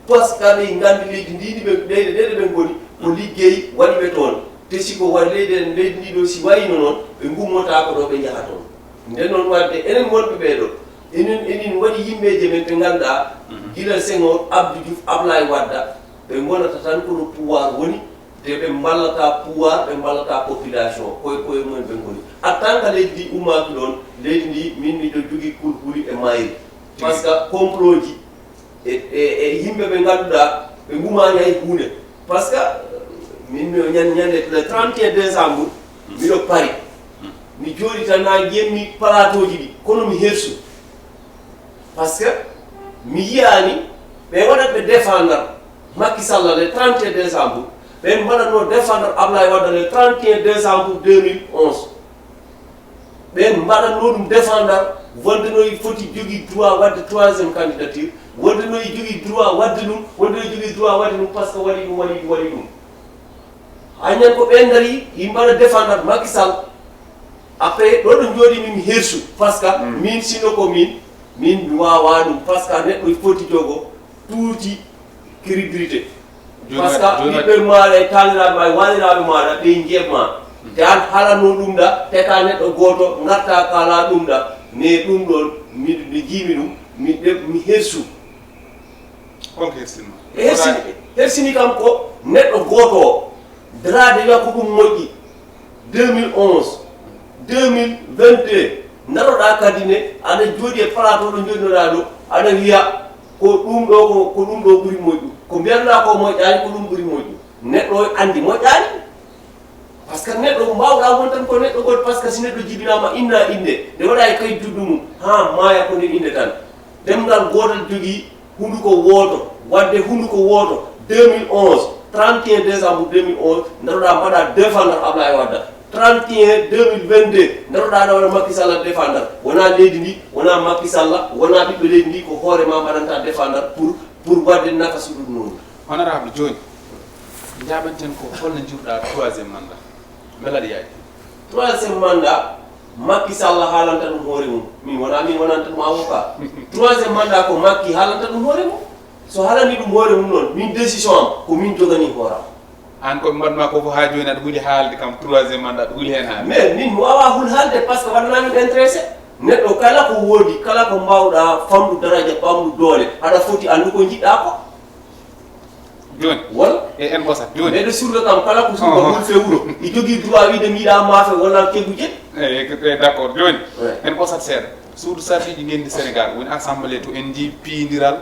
par ce que ɓe gandi leydi ndi leyɗe ɗeɗe ɓen goni ko liggey waɗi ɓe toon te siko waɗi leydi ndi ɗo si wayino noon ɓe gummotako ɗo ɓe jaaha toon nden noon wadde enen wonɓe ɓeeɗo enin waɗi yimɓeje men ɓe ngannduɗaa gila Senghor Abdou Diouf Ablaye Wadda ɓe gonata tan kono pouvoir woni te ɓe mballata pouvoir ɓe mballata population koye mumen ɓe ngoni en tant que leydi ndi ummaki ɗon leydi ndi min miɗo jogii kulhuli e mayri par ce que complot ji e yimɓe ɓe ngannduɗaa ɓe ngumani hay hunde par ce que min ñande le 31 décembre miɗo pari mi jooɗi tan na jemmi plateau ji ɗi kono mi hersu par ce que mi yiyani ɓe waɗat ɓe défendre Macky Sall le 31 décembre ɓen mbaɗatno défendre Ablaye Wadda le 31 décembre 2011 ɓen mbaɗatno ɗum défendre wonde noyi foti jogii droit wadde 3e candidature wonde noyi jogii droit wadde ɗum wonde noyi jogii droit wadde ɗum par ce que waɗi ɗum hañen ko ɓen dari yi mbaɗa défendre Macky Sall après ɗo ɗo jooɗi min hersu par ce que min sino ko min mi wawa ɗum par ce que neɗɗo foti jogo tuuti crédibilité par ce que ɓiɓɓe maɗa e taniraɓe ma e waniraɓe maɗa ɓe jebma te an halano ɗum ɗa te ka neɗɗo goto garta kala ɗum ɗa mais ɗum ɗon mi jiimi ɗum mi hersu konko hersinma hersini kam ko neɗɗo goto o drade wiya ko ɗum moƴƴi 2011 2022 daroɗa kadi ne aɗa jooɗi e plateau ɗo joɗinoɗa ɗo aɗa wiya ko ɗum ɗo ɓuuri moƴƴu ko mbiyatɗa ko moƴƴani ko ɗum ɓuuri moƴƴu neɗɗo o andi moƴƴani par ce que neɗɗo mbawɗa won tan ko neɗɗo goto par ce que si neɗɗo jibinama inna inde nde waɗa e kayit juddu mum ha maaya ko nden inde tan demgal gotal jogui hunduko woto wadde hunduko woto 2011 31 décembre 2011 daroɗa mbaɗa défendre Ablaye Wadda 31 2022 daroɗa ɗa waɗa Macky Sall défendre wona leydi ndi wona Macky Sall wona ɓiɓɓe leydi ndi ko hoorema mbaɗanta défendre pour wadde naka suɗum noon honorable joni jaɓanten ko holno jiruɗa 3e mandat beela ɗi yaaji 3e mandat Macky Sall haalanta ɗum hoore mum min wonanta ɗum avocat 3e mandat ko Macky haalanta ɗum hoore mum so haalani ɗum hoore mum noon min décision am ko min jogani hooram an koɓe mbaɗma ko fof ha joni aɗa huuli haalde kam 3e mandat aɗa huuli hen haalde mais min mi wawa hul haalde par ce que waɗanamin intéressé neɗɗo kala ko woodi kala ko mbawɗa famɗu daraja ɓamɗu doole aɗa foti andu ko jiɗɗa ko joni won e en ɓosat joni ɓeɗo surga kam kala ko surga wulfe wuuro i jogui droit wiide mi yiɗa maafe wona keggu jeɗ d' accord joni en ɓosat seeɗa suudu sarɗiji gendi Sénégal woni assemblée to en jii piidiral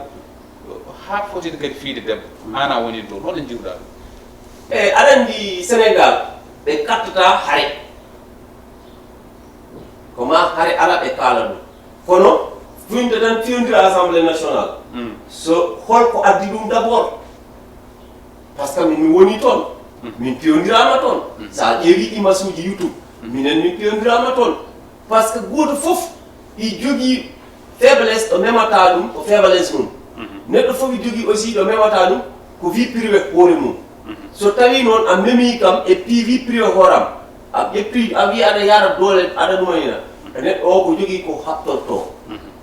ha fotide kadi fiide debbo ana woni toon holno jiruɗa ɗum eyyi aɗa andi Sénégal ɓe kattata haare koma haare ala ɓe kaala ɗum kono finde tan fewndira assemblée nationale so holko addi ɗum d' abord par ce que min mi woni toon min pewdirama toon sa ƴeewi image uji YouTube minen min pewdirama toon par ce que goto foof i jogui faiblesse ɗo memata ɗum ko faiblesse mum neɗɗo fof i jogui aussi ɗo memata ɗum ko vie privé hoore mum so tawi noon a memi kam e puis vie privé hooram a ƴetti a wi aɗa yara doole aɗa ɗumanina neɗɗo o ko jogui ko habtorto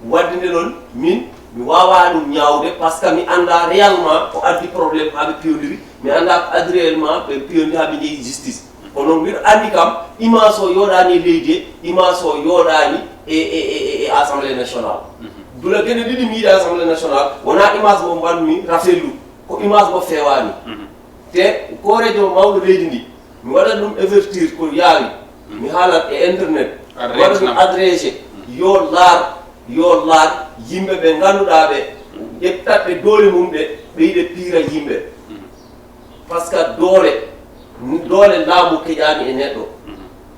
wadde nde ɗon min mi wawa ɗum ñawde par ce que mi anda réellement ko addi probléme haɓe pewdiri mi anda ko addi réellement ɓe pewdi haɓe jeeyi justice kono mbiɗo andi kam image o yoɗani leydi image o yoɗani e assemblée nationale dula gueɗe ɗiɗi mi yiiɗi assemblée nationale wona image mo mbanmi rafellu ko image mo fewani te korejo mawɗo leydi ndi mi waɗat ɗum avertir ko yaawi mi haalat e internet waɗa ɗum adressé yo laar yimɓe ɓe ngannduɗaa ɓe ƴettat ɓe doole mum ɓe yiɗe piira yimɓe par ce que doole laamu keƴaani e neɗɗo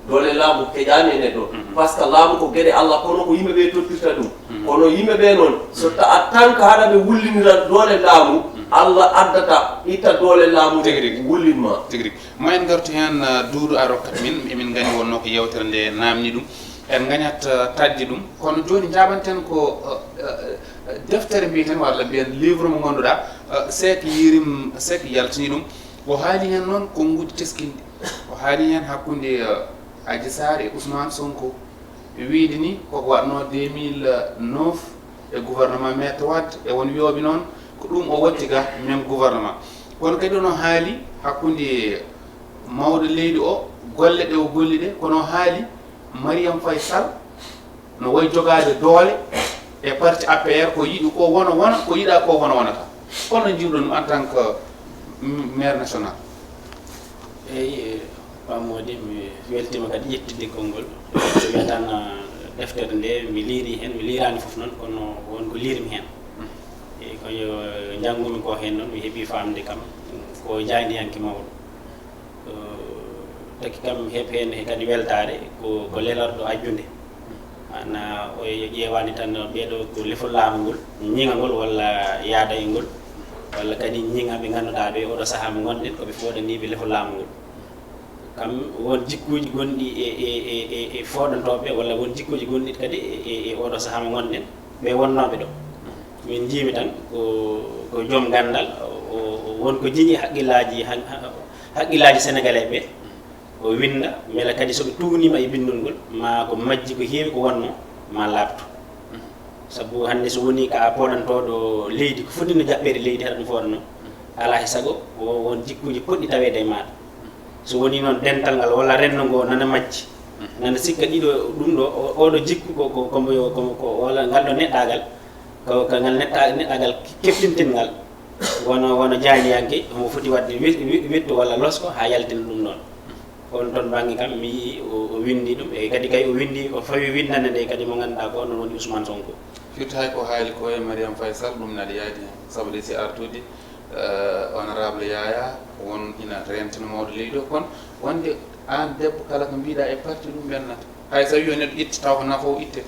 doole laamu keƴaani e neɗɗo par ce que laamu ko geɗe Allah kono ko yimɓe ɓe toppirta ɗum kono yimɓe ɓe noon so a tan que haɗa ɓe wullinira doole laamu Allah addata itta doole laamu wullinma tigui mo en gartu hen duuɗo a rokkat min emin gandi wonno ko yewtere nde namni ɗum en gañat taddi ɗum kono joni jaɓanten ko deftere mbiyeten walla mbiyen livre mo ganduɗa sek yirim sek yaltini ɗum o haali hen noon konngudi teskindi o haali hen hakkude Adji Sarr e Ousmane Sonko wiide ni koko watno 2009 e gouvernement Maître Wade e won wiyoɓe noon ko ɗum o watti ga même gouvernement kono kadi ono haali hakkude mawɗo leydi o golle ɗe o golli ɗe kono haali Mariame Faye Sall no way jogade doole e parti APR ko yiɗi ko wona ko yiɗa ko wonata kono jiwɗon en tant que maire national. eyi pamode mi weltima kadi yettinde konngol mi tan deftere nde mi liiri hen mi liirani fof noon kono wonko liirmi hen eyi koyo janggumi ko hen noon mi heeɓi famde kam ko jaydiyanke mawɗo taki kam heɓ hen kadi weltare ko lelorɗo ajjunde ana o ƴewani tan ɓeɗo ko lefol laamu ngol ñiŋa ngol walla yaada e ngol walla kadi ñiŋa ɓe ganduɗa ɓe oɗo saaha mo gonɗen koɓe foɗaniɓe lefol laamu ngol kam won jikkuji gonɗi e foɗantoɓe walla won jikkuji gonɗi kadi e oɗo saaha mo gonɗen ɓe wonnoɓe ɗo min jiimi tan ko joom gandal wonko jiiñi haqqillaji sénégalais ɓe o winda beele kadi soɓe tugnima e bindol ngol ma ko majji ko heewi ko wonno ma laabtu sabu hande so woni ka poɗantoɗo leydi ko foti no jaɓɓere leydi haɗa ɗum foɗano ala he saago won jikkuji poɗɗi tawede e maɗa so woni noon dental ngal walla renno ngo nana majji nana sikka ɗiɗo ɗum ɗo oɗo jikku ko walla ngal ɗo neɗɗagal ko ngal neɗɗagal keftintingal wono jaaniyanke omo foti wadde wettu walla losko ha yaltina ɗum noon on toon bangi kam mi yii o windi ɗum e kadi kay o windi o fawi windande nde kadi mo ganduɗa ko onon woni Ousmane Sonko firti hay ko haali ko e Mariame Faye Sall ɗum naɗa yaadi hen saabu de si artude honorable Yaya won ina rentino mawɗo leydi o kono wonde an debbo kala ko mbiɗa e parti ɗum bennata hay so wi neɗɗo itti taw ko nafa o itte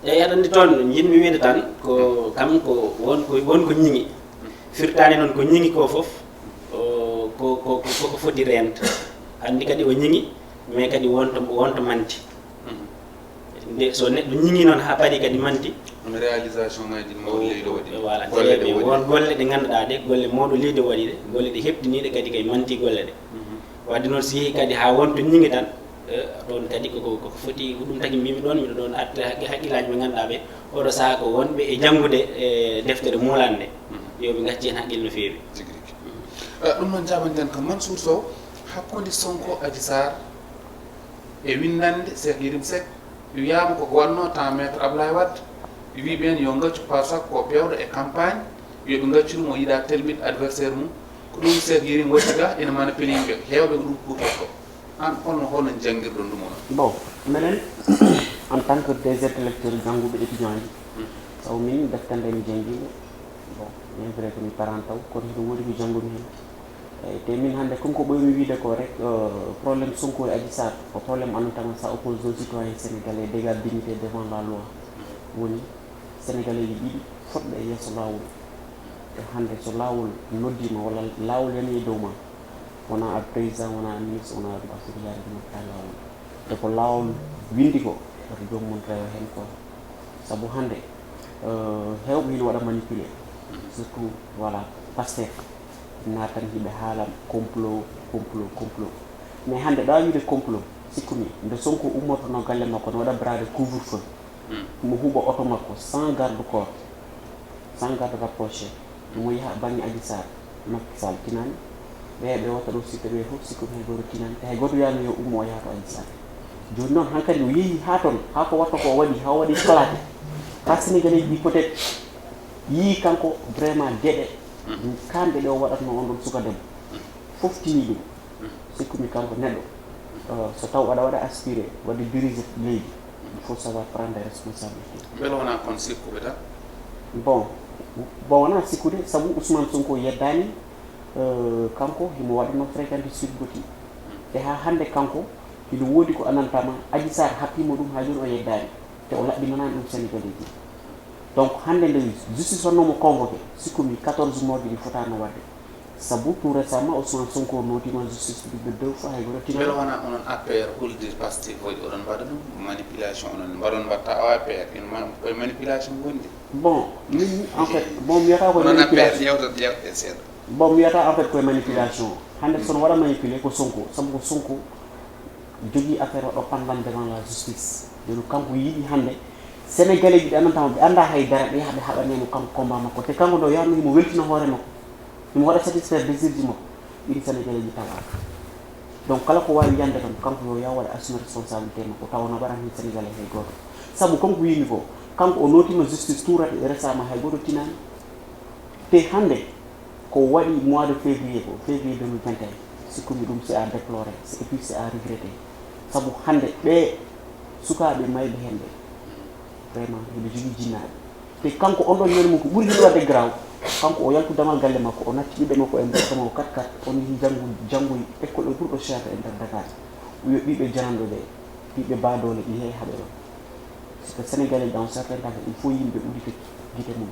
eyi aɗa andi toon jinmi wiide tan ko kam ko wonko ñiŋi firtani noon ko ñiŋi ko foof ko foti renta andi kadi o ñiŋi mais kadi wonto manti nde so neɗɗo ñiŋi noon ha paari kadi manti on réalisation ngaji mawɗo leydi waɗi voilà won golle ɗe ganduɗa ɗe golle mawɗo leydi waɗi ɗe golle ɗe heɓtiniɗe kadi kay manti golle ɗe wadde noon so yeehi kadi ha wonto ñiŋi tan ɗon kadi koko foti ko ɗum tagi mbimi ɗon miɗo ɗon arta haqqillaji ɓe ganduɗa ɓe oɗo saaha ko wonɓe e janggude e deftere mulande yoɓe gacci hen haqqille no feewi ɗum noon jaɓanten ko Mansour Sow hakkude Sonko Adji Sarr e windande Cheikh Yérim Seck wiyama koko wanno temps maître Ablaye Wade wi ɓen yo gaccu par sac ko pewɗo e campagne yoɓe gaccu ɗum o yiiɗa telmide adversaire mum ko ɗum Cheikh Yérim waɗi ga ina mana peliyimɓe hewɓe ko ɗum kuutot ko an hono jangguirɗon ɗum on bon minen en tant que des intellectuels jangguɓe étudiant ji sabu min deftande mi jangguino bon bien vrai que mi parent taw kono hiɗo woodi ko janggumi hen eyyi te min hande konko ɓoymi wiide ko rek probléme Sonko e Adji Sarr ko probléme annotama ça oppose aux citoyens sénégalais d'égal dignité devant la loi woni sénégalais ji ɗiɗi fotɓe e yesso lawol e hande so lawol noddima walla lawol yani e dow ma wona a président wona ministre wona ambassadeur yaade mota lawol te ko lawol windi ko woto joomum rewa hen ko saabu hande hewɓe hino waɗa manipulé surtout voilà Pastef natan hiɓe haalam complot mais hande ɗa wiide complot sikkumi nde Sonko ummotono galle makko no waɗa brade couvre feu mo huuɓa auto makko sans garde corps sans garde rapproché mo yaha banggue Adji Sarr Macky Sall tinani ɓe watta ɗo sikke ɓe fof sikkumi hay goto tinani te hay goto wiyano yo ummo o yaha to Adji Sarr joni noon hankkadi o yeehi ha toon ha ko watta ko waɗi ha waɗi platé ha sénégalais ji peut être yii kanko vraiment gueɗe kamɓe ɗe o waɗatno on ɗon suka debbo fof tini ɗum sikkumi kanko neɗɗo so taw aɗa waɗa aspiré waɗde dirige leydi il faut savoir prendre des responsabilités beele wona kon sikkuɓe tan bon wona sikkude saabu Ousmane Sonko yeddani kanko himo waɗano fréquenté Sud Beauty te ha hande kanko hiɗo woodi ko anantama Adji Sarr hakkimo ɗum ha joni o yeddani te o laɓɓinanani ɗum sénégalais ji donc hande nde justice wannomo convoqué sikkumi 14 mois ɗi fotano wadde sabu tout récemment Ousmane Sonko notima justice ɗiɓe 2 fois hay goto tina beele wona onon APR hulde Pastef waɗi oɗon mbaɗa ɗum manipulation onon mbaɗon mbatta o APR koye manipulation gondi bon min en fait bon mi wiyata koye manipulation yewtat yewte seeɗa bon mi wiyata en fait koye manipulation hande sono waɗa manipulé ko Sonko sabu ko Sonko jogui affaire waɗo pendant devant la justice joni kanko yiiɗi hande sénégalais ji ɓe andantama ɓe anda haydara ɓe yaha ɓe haɓanemo kanko combat makko te kanko ɗo yahno himo weltina hoore makko himo waɗa satisfaire désir ji makko ɗiɗi sénégalais ji tawa donc kala ko wawi yande tan kanko yo ya waɗa assume responsabilité makko taw no waɗan hen sénégalais hay goto saabu kanko wimi ko kanko o notima justice tourate resama hay goto tinani te hande ko waɗi mois de février 2021 sikkumi ɗum c'est à déplorer et puis c'est à regretter saabu hande ɓe sukaɓe mayɓe hen ɓe vraiment hiɓe jogui jinnaɓe te kanko on ɗon ñande mum ko ɓuuri hiɗo wadde graw kanko o yaltudamal galle makko o natti ɓiɓɓe makko e nder sama o 4-4 on yehi janggoyi école o ɓurɗo cher e nder Dakar wiyo ɓiɓɓe jananɗo ɓe ɓiɓɓe badole ɗi heewi haɓe ɗo parce que sénégalais dans certain cas il faut yimɓe uddita guite mum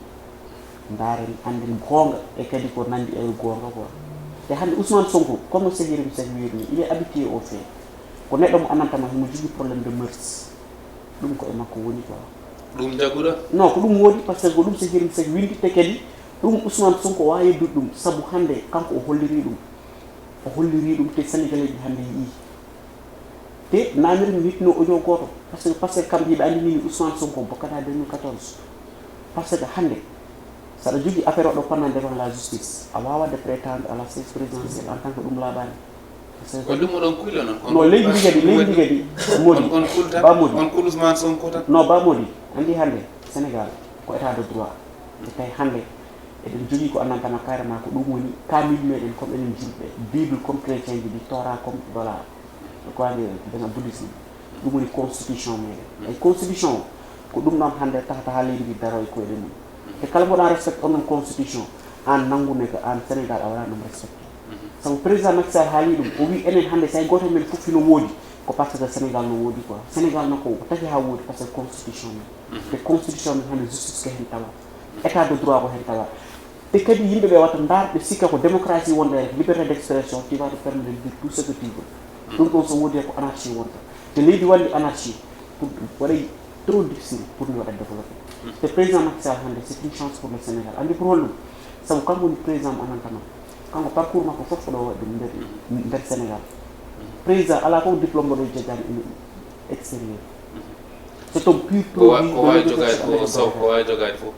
ndaren anden gonga e kadi ko nandi e gonga quoi te hande Ousmane Sonko comme no Sehirim Seck wirini il est habitué au fait ko neɗɗo mo anantama himo jogui probléme de mœurs ɗum ko e makko woni quoi ɗum jagguɗa non ko ɗum woodi par ce que ko ɗum Sehirim Seck windi te kadi ɗum Ousmane Sonko wawi yeddude ɗum saabu hande kanko o holliri ɗum te sénégalais ji hande yii te namirmi hitno audio goto par ce que kamɓe yiɓe andinimi Ousmane Sonko bokkata 2014 par ce que hande saɗa jogui affaire oɗo pannan devant la justice a wawade prétendre à la siège présidentielle en tant que ɗum laaɓani ko ɗum oɗon kuulo noon non leydi ndi kadi Mody ba Mody on kuul Ousmane Sonko tan non ba Mody andi hande Sénégal ko état de droit te tawi hande eɗen jogui ko annantama carrément ko ɗum woni kamil meɗen comme enen julɓe bible comme chrétien ji ɗi Torah comme voilà quoi dena bouddhisme ɗum woni constitution meɗen ay constitution ko ɗum ɗon hande tahata ha leydi ndi daro e koyɗe mum te kala mboɗon respecte onon constitution an nangune ko an Sénégal a waɗa ɗum respecté sabu président Macky Sall haali ɗum o wi enen hande say goto men fof no woodi ko par ce que Sénégal no woodi quoi Sénégal nako ko taki ha woodi par ce que constitution men te constitution men hande justice ko hen tawa état de droit ko hen tawa te kadi yimɓeɓe watta darɓe sikka ko démocratie wonɗe rek liberté d' expression qui va te permettre de dire tout ce que tu veux ɗum ɗon so woodi ko anarchie wonta te leydi walli anarchie pour waɗay trop difficile pour ni waɗa développé te président Macky Sall hande c'est une chance pour le Sénégal andi pour hollum sabu kanko woni président mo anantama kanko parcours makko fof ko ɗo waɗi ɗum nder Sénégal président ala fof diplôme ɗo jeggani extérieur c'est un pur produit ko wawi jogade ko wawi jogade fof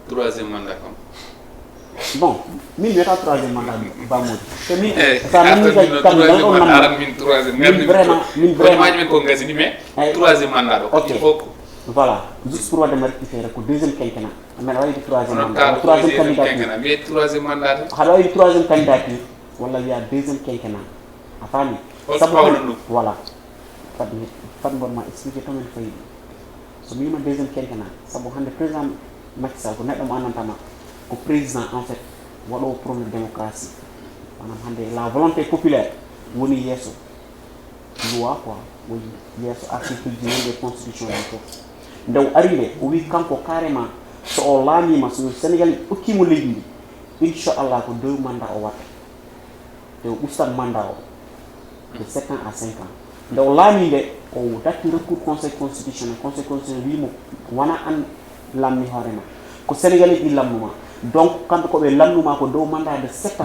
troisiéme mandat kam bon min wiyata troisiéme mandat ba Mody te min min vraiment ko gasini mais troisiéme mandat ɗo il faut voilà juste pour wadde rectifier ko deuxième quinquennat mais aɗa waɗi troisiéme mandat troisiéme candidature mais troisiéme mandat haɗa waɗi troisiéme candidature walla wiya deuxième quinquennat a faami sabu voilà fat gonma expliqué tomen fayi so mi wima deuxième quinquennat sabu hande président Macky Sall ko neɗɗo mo annantama ko président en fait waɗowo prône démocratie manam hande la volonté populaire woni yeeso loi quoi woni yeeso article ji wonde constitution ji fof nde o ari nde o wi kanko carrément so o laamima so Sénégal okkimo leydi ndi inchallah ko 2 mandat o watta te o ɓustan mandat o de 7 ans à 5 ans nde o laami nde o datti recours conseil constitutionnel wimo wona an lammi hoorema ko sénégalais ɗi lammuma donc kamɓe koɓe lannuma ko dow mandat de 7 ans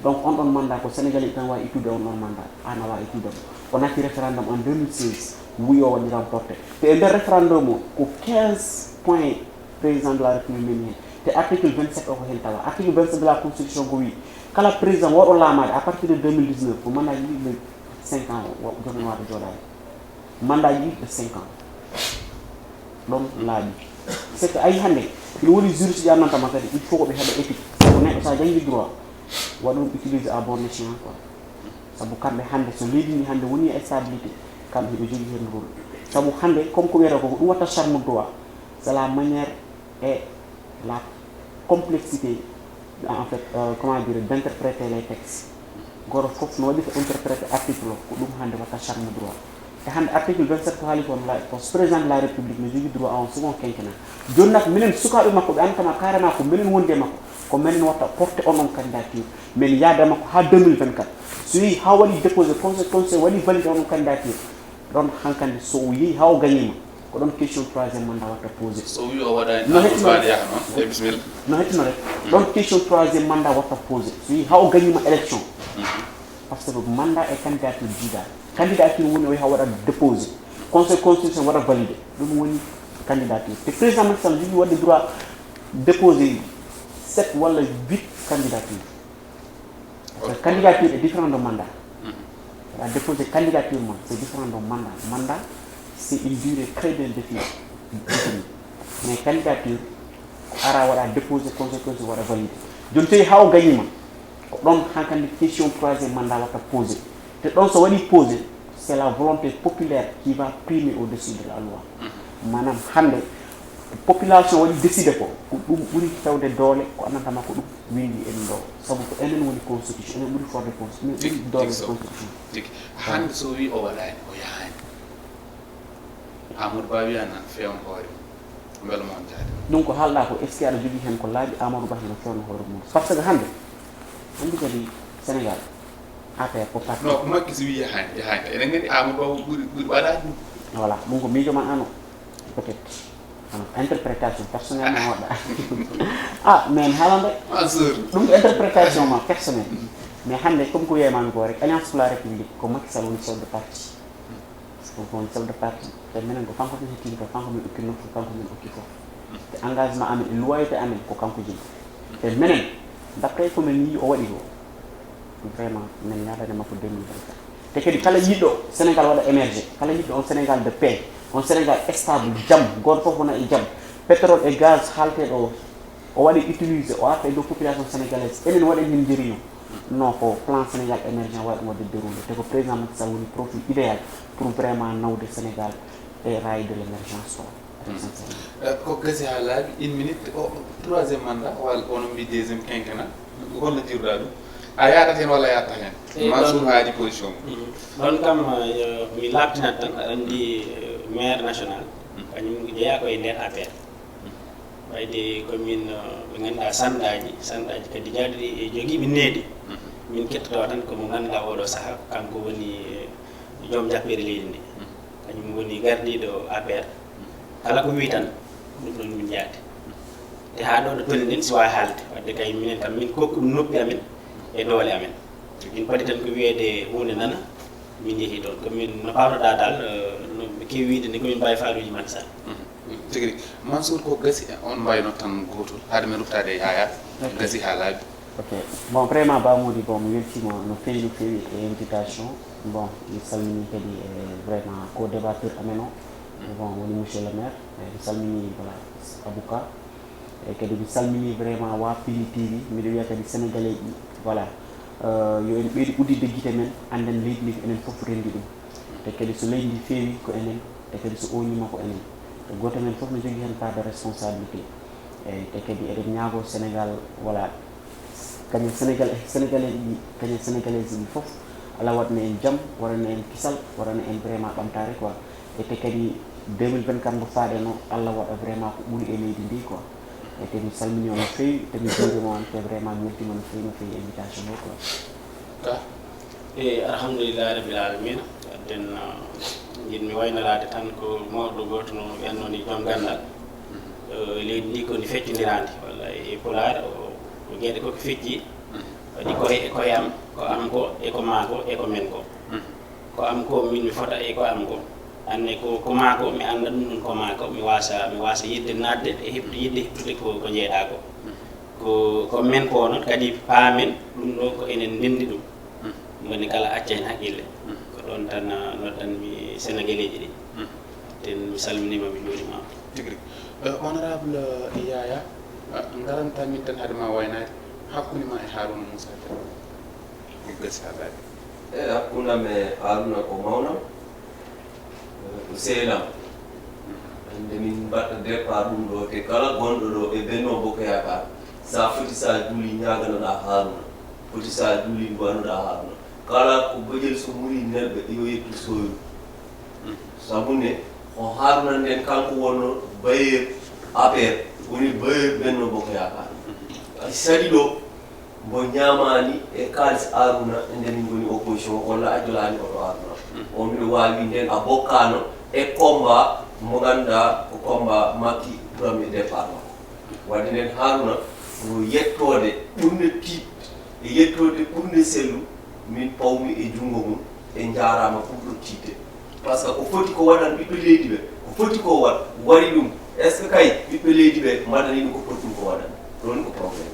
donc on ɗon mandat ko sénégalais tan wawi ittude on ɗon mandat an a wawi ittude o natti référendum en 2016 wuyi o waɗi remporté te e nder référendum o ko 15 point président de la république memi hen te article 27 o ko hen tawa article 27 de la constitution ko wi kala président waɗo laamade à partir de 2019 ko mandat yiɗiɓe 5 ans jogi wade jooɗade mandat yiɗiɓe 5 ans ɗon laaɓi c'est que ayi hande ino woni juriste ƴannantama kadi il faut koɓe heeɓa éthique sabu neɗɗo sa janggi droit waɗum utilisé à bon escient quoi sabu kamɓe hande so leydi ndi hande woni e stabilité kamɓe heɓe jogui hen rôle sabu hande comme ko wiyata koko ɗum watta charme droit c'est la manière et la complexité en fait comment dire d'interpréter les textes goto fof no waɗi ko interpréter article o ko ɗum hande watta charme droit e hande article 27 ko haali kon ko président de la république ne jogui droit en second quinquennat joni nak minen sukaɓe makko ɓe andtama carrément ko minen wonde makko ko minen watta porté onon candidature min yaade makko ha 2024 so yeehi ha waɗi déposé conseil waɗi valide onon candidature ɗon hankandi so o yeehi ha o gagnima ko ɗon question troisiéme mandat watta posé so wi o waɗani no yaha noon bisimilla no hettino rek ɗon question troisiéme mandat watta posé so yeehi ha o gagnima élection par ce que mandat e candidature jiiɗa candidature woni o yaha waɗa déposé conseil constitution waɗa validé ɗum woni candidature te président Macky Sall jogui waɗde droit déposé 7 walla 8 candidature parce que candidature est différent de mandat waɗa déposé candidature mon c'est différent de mandat. Mandat c'est une durée très bien définie mais candidature ara waɗa déposé conséquence waɗa validé joni tawi haw gagnima ɗon hankandi question troisième mandat watta posé te ɗon so waɗi posé c'est la volonté populaire qui va primer au-dessus de la loi manam hande population waɗi décidé ko ɗum ɓuri tawde doole ko annantama ko ɗum windi en ɗo sabu ko enen woni constitution enen ɓuri forde constitution ɓuri doole constitution tigi hande so wi o waɗani o yahani Amadou Ba wiya nan fewn hoore mum beela mo on jaade ɗum ko haalɗa ko est ce que aɗa jogui hen ko laaɓi Amadou Ba heno fewno hoore mum par ce que hande andi kadi Sénégal affaire ko parti non ko makki so wi yahani eɗen gandi Amadou Ba ɓuri waɗani ɗum voilà ɗum ko miijoman ano peut être interprétation personnelle ma waɗa ah mais haalande ɗum ko interprétation ma personnel mais hande comme ko wiyemami ko rek alliance pour la république ko Macky Sall woni chef de parti ko woni chef de parti te minen ko kanko min hettini ko kanko min okki nokku kanko min okki fof te engagement amen e loyauté amen ko kanko jogui te minen d'après komin yi o waɗi ko vraiment min ñaɗane makko 2024 te kadi kala yiɗɗo Sénégal waɗa émergé kala yiɗɗo on Sénégal de paix on Sénégal stable jam goto fof wona e jam pétrole et gaz halteɗo o waɗi utilisé o arta e dow population sénégalaise enen waɗen hen njeriño non ko plan Sénégal émergent waɗi wadde déroulé te ko président Macky Sall woni profil idéal pour vraiment nawde Sénégal e rail de l' émergence o ko gasi ha laaɓi une minute o troisiéme mandat walla ono mbi deuxiéme quinquennat holno jiruɗa ɗum a yatat hen walla yatta hen Mansour haaji position ɗon kam mi labtinat tan aɗa andi maire national kañum jeeya koye nder affaire wayde komin ɓe ganduɗa sandaji kadi jaaduɗi e joguiɓe needi min kettoto tan komo ganduɗa oɗo saaha kanko woni joom jappere leydi ndi kañum woni gardiɗo affaire kala ko wi tan ɗum ɗon min jaati te ha ɗo ɗo toni ɗen si wawi haalde wadde kay minen kam min kokku ɗum noppi amen e doole amen min paɗi tan ko wiyede hunde nana min yeehi toon komin no pawnoɗa dal no kewi wiide ni komin mbawi faaluji Macky Sall tigi ri Mansour ko gasi on mbayno tan gotol haade men ruftade e yaya gasi ha laaɓi ok bon vraiment Ba Mody bon mi weltima no fewi e invitation bon mi salmini kadi vraiment ko débatteur amen o bon woni monsieur le maire mi salmini voilà Abouka e kadi mi salmini vraiment wa Piindi TV miɗo wiya kadi sénégalais ɗi voilà yo en ɓeydi uddide guite men anden leydi ndi ko enen fof rendi ɗum te kadi so leydi ndi feewi ko enen te kadi so oñima ko enen te goto men fof no jogui hen part de responsabilité eyyi te kadi eɗen ñaago Sénégal voilà kañum sénégalais ɗi kañum sénégalais ɗi fof ala waɗana en jaam waɗana en kisal waɗana en vraiment ɓamtare quoi e te kadi 2024 mo faaɗeno Allah waɗa vraiment ko ɓuuri e leydi ndi quoi e te mi salmini on no fewi te mi juurima on te vraiment mi weltima no fewi invitation o quoi e alhamdoulillahi rabbil alamina adden jinmi waynarade tan ko mawɗo goto no wiyanno ni joom gandal leydi ndi koni feccodirandi walla e PULAAR o gueɗe koko fecci waɗi koye am ko am ko e ko ma ko e ko men ko am ko min mi fota e ko am ko anne ko ma ko mi anda ɗum ɗum ko ma ko mi wasa yidde nadde e yidde heptude ko jeeɗa ko men ko noon kadi paamen ɗum ɗo ko enen ndendi ɗum woni kala acca hen haqqille ko ɗon tan noddanmi sénégalais ji ɗi ten mi salminima mi juurima tigui honorable Yaya garanta min tan haade ma waynade hakkude ma e Harouna Moussa ko gasi ha laaɓi e hakkundam e Harouna ko mawnam ko seeɗam ande min mbaɗɗa départ ɗum ɗo te kala gonɗo ɗo e Benno Bokk Yakar sa foti sa juuli ñaganoɗa Harouna foti sa juuli mbanuɗa Harouna kala ko bojel so muri neɗɗo yo yettu soyru sabune o Harouna nden kanko wonno bayer affaire woni bayer Benno Bokk Yakar saɗi ɗo mbo ñamani e kalis Harouna nden min goni opposition walla a jolani oɗo Harouna o miɗo wawi nden a bokkano e combat mo ganduɗa ko combat Macky premier départ makko wadde nden Harouna o yettode ɓurde tiit e yettode ɓurde sellu min pawmi e jungo mum e jarama ɓurɗo tiidde par ce que ko foti ko waɗan ɓiɓɓe leydi ɓe ko foti ko wat waɗi ɗum est ce que kay ɓiɓɓe leydi ɓe mbaɗani ɗum ko foti ɗum ko waɗan ɗon ko probléme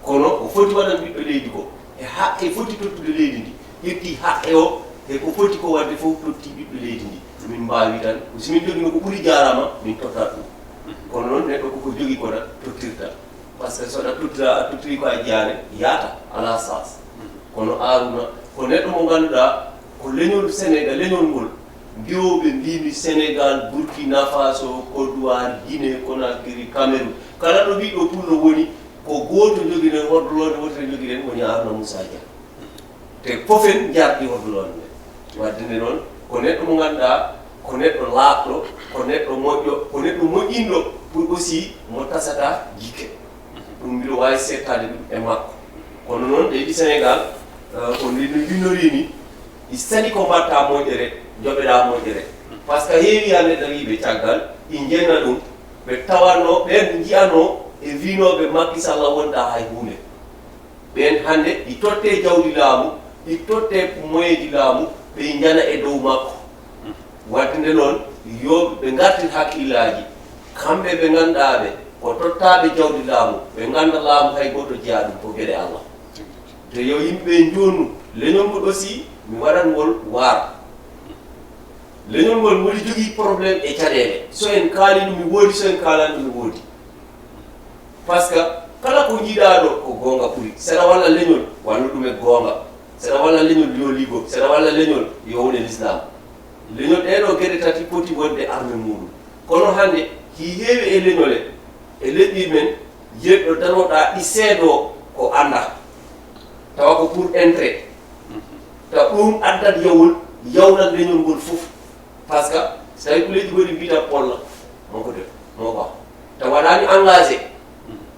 kono ko foti waɗan ɓiɓɓe leydi ko e haqqe foti tottude leydi ndi ƴetti haqqe o e ko foti ko wadde fof totti ɓiɓɓe leydi ndi min mbawi tan somin jogino ko ɓuuri jarama min tottat ɗum kono noon neɗɗo koko jogui kona tottirta par ce que soɗa tottira a tottiri ko a jaare yaata ala sas kono aruna ko neɗɗo mo ganduɗa ko leñol sénégal leñol ngol mbiyoɓe mbimi sénégal burkina faso côte d'Ivoire guinée conakry cameroun kala ɗo wiɗo pullo woni ko goto joguinen hoddolode wotere joguinen woni aruna moussa dia te fofen jarɗi hoddolode nde wadde nde noon ko neɗɗo mo ganduɗa ko neɗɗo laaɓɗo ko neɗɗo moƴƴo ko neɗɗo moƴƴinɗo pour aussi mo tasata jikke ɗum mbiɗo wawi settade ɗum e makko kono noon leydi sénégal ko ndino jinnorini i sani ko mbatta moƴƴere joɓeɗa moƴƴere par ce que heewi hande ɗawiɓe caggal i jenna ɗum ɓe tawanno ɓen jiyano e winoɓe Macky Sall wonɗa hay hunde ɓen hande i totte jawdi laamu i totte moyeji laamu ɓe jana e dow makko wadde nde noon yo ɓe gartir hakkillaji kamɓe ɓe ganduɗaɓe ko tottaɓe jawdi laamu ɓe ganda laamu hay goto jeeya ɗum ko gueɗe Allah te yo yimɓeɓe jonu leñol ngol aussi mi waɗangol waar leñol ngol mbiɗo jogui probléme e caɗele so en kaali ɗum mi woodi so en kalani ɗum mi woodi par ce que kala ko jiiɗa ɗo ko gonga ɓuuri seɗa walla leñol wallu ɗum e gonga seɗa walla leñol yo ligo seɗa walla leñol yo wone l'islam leñol ɗeɗo gueɗe tati poti wonde arme muɗum kono hande hi heewi e leñole e leƴƴi men yeɗɗo danoɗa ɗi seedo ko anda tawa ko pour intérêt ta ɗum addat yawol yawnat leñol ngol fof par ce que so tawi ko leydi goɗi mbita polla moko de mo ba ta waɗani engagé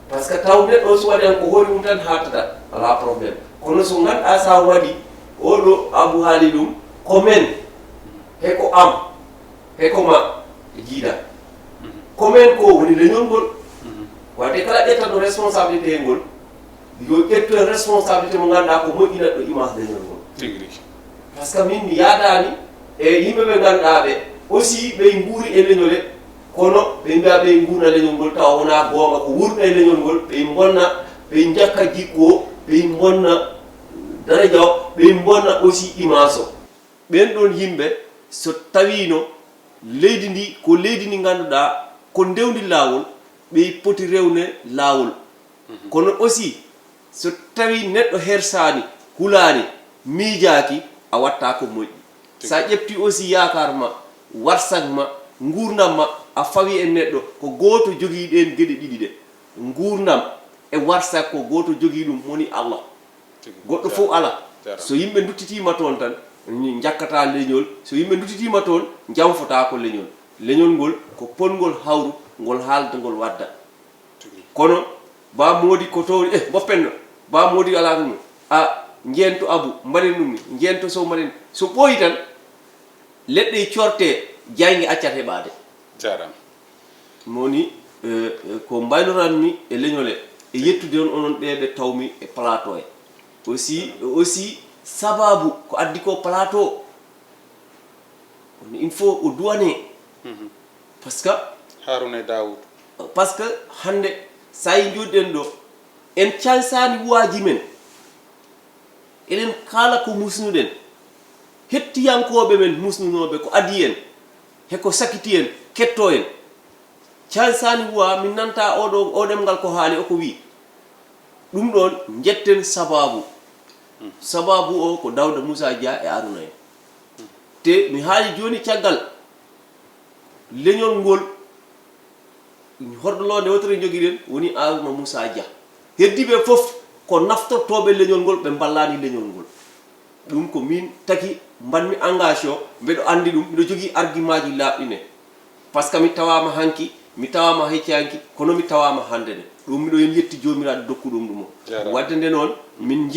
par ce que taw neɗɗo so waɗi ko hoori mum tan hattata ala probléme kono so ganduɗa sa waɗi oɗo abou haali ɗum ko men heko am heko ma jiiɗa ko men ko woni leñol ngol wadde kala ƴettano responsabilité ngol yo ƴetto responsabilité mo ganduɗa ko moƴƴinat ɗo image leñol ngol par ce que min mi yaadani e yimɓeɓe ganduɗa ɓe aussi ɓe guuri e leñole kono ɓe mbiya ɓe guurna leñol ngol tawa wona gonga ko wurɗa e leñol ngol ɓe bonna ɓe jakka jikku o ɓe bonna daraja o ɓe bonna aussi image o ɓen ɗon yimɓe so tawino leydi ndi ko leydi ndi ganduɗa ko ndewdi lawol ɓe poti rewne lawol kono aussi so tawi neɗɗo hersani hulani miijaki a watta ko moƴƴi sa ƴefti aussi yakar ma warsak ma gurdam ma a fawi e neɗɗo ko goto jogui ɗen gueɗe ɗiɗi ɗe gurdam e warsak ko goto jogui ɗum woni Allah goɗɗo fof ala so yimɓe duttitima toon tan jakkata leñol so yimɓe duttitima toon jamfota ko leñol leñol ngol ko pongol hawru ngol haalda ngol wadda kono Ba Mody ko towri boppenno Ba Mody ala ɗum a jento abou mbaɗen ɗum ni jento sow mbaɗen so ɓooyi tan leɗɗe corte jaygue accat heɓade jaram moni ko mbaynoranmi e leñole e yettude on onon ɓeɓe tawmi e plateau e aussi sababu ko addi ko plateau il faut o duwane par ce que haruna daoud par ce que hande sa yi joɗɗen ɗo en cansani waaji men eɗen kala ko musnuɗen hettiyankoɓe men musnunoɓe ko adi en heko sakiti en ketto en cansani wa min nanta oɗo ɗemgal ko haali oko wi ɗum ɗon jetten sababu sababu o ko Dawda Moussa Dia e Aruna en te mi haali joni caggal leñol ngol hordolode wotere joguiɗen woni Aruna Moussa Dia heddiɓe fof ko naftortoɓe leñol ngol ɓe ballani leñol ngol ɗum ko min taki mbanmi engagé o mbeɗo andi ɗum mbiɗo jogui argument ji laaɓɗine par ce que mi tawama hanki mi tawama heccanki kono mi tawama hande de ɗum miɗo yen yetti jomiraɗo dokku ɗum ɗum o wadde nde noon min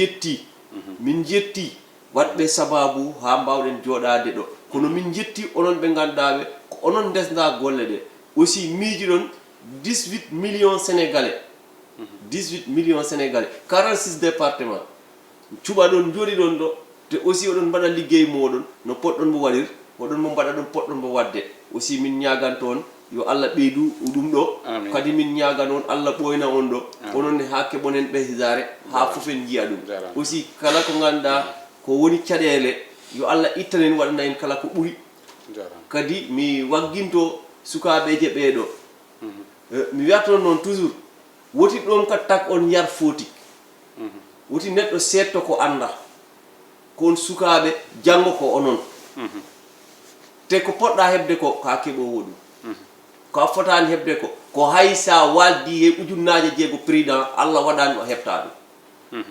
jetti waɗɓe sababu ha mbawɗen joɗade ɗo kono min jetti onon ɓe ganduɗaɓe ko onon desda golle ɗe aussi miiji ɗon 18 millions sénégalais 18 millions sénégalais 46 départements cuɓa ɗon jooɗi ɗon ɗo te aussi oɗon mbaɗa liggey moɗon no poɗɗon mo waɗir oɗon mo mbaɗa ɗon poɗɗon mo wadde aussi min ñagan toon yo Allah ɓeydu ɗum ɗo kadi min ñagan on Allah ɓoyna on ɗo onon ha keɓonen ɓeydare ha fofen jiya ɗum aussi kala ko ganduɗa ko woni caɗele yo Allah ittanen waɗana en kala ko ɓuri kadi mi wagginto sukaɓeje ɓeeɗo mi wiyata noon toujours woti ɗon ka tak on yar foti woti neɗɗo setto ko anda kon sukaɓe janggo ko onon te ko poɗɗa hebde ko ka keɓowo ɗum ko fotani hebde ko hay sa waldi e ujunnaje jeego président Allah waɗani o heɓta ɗum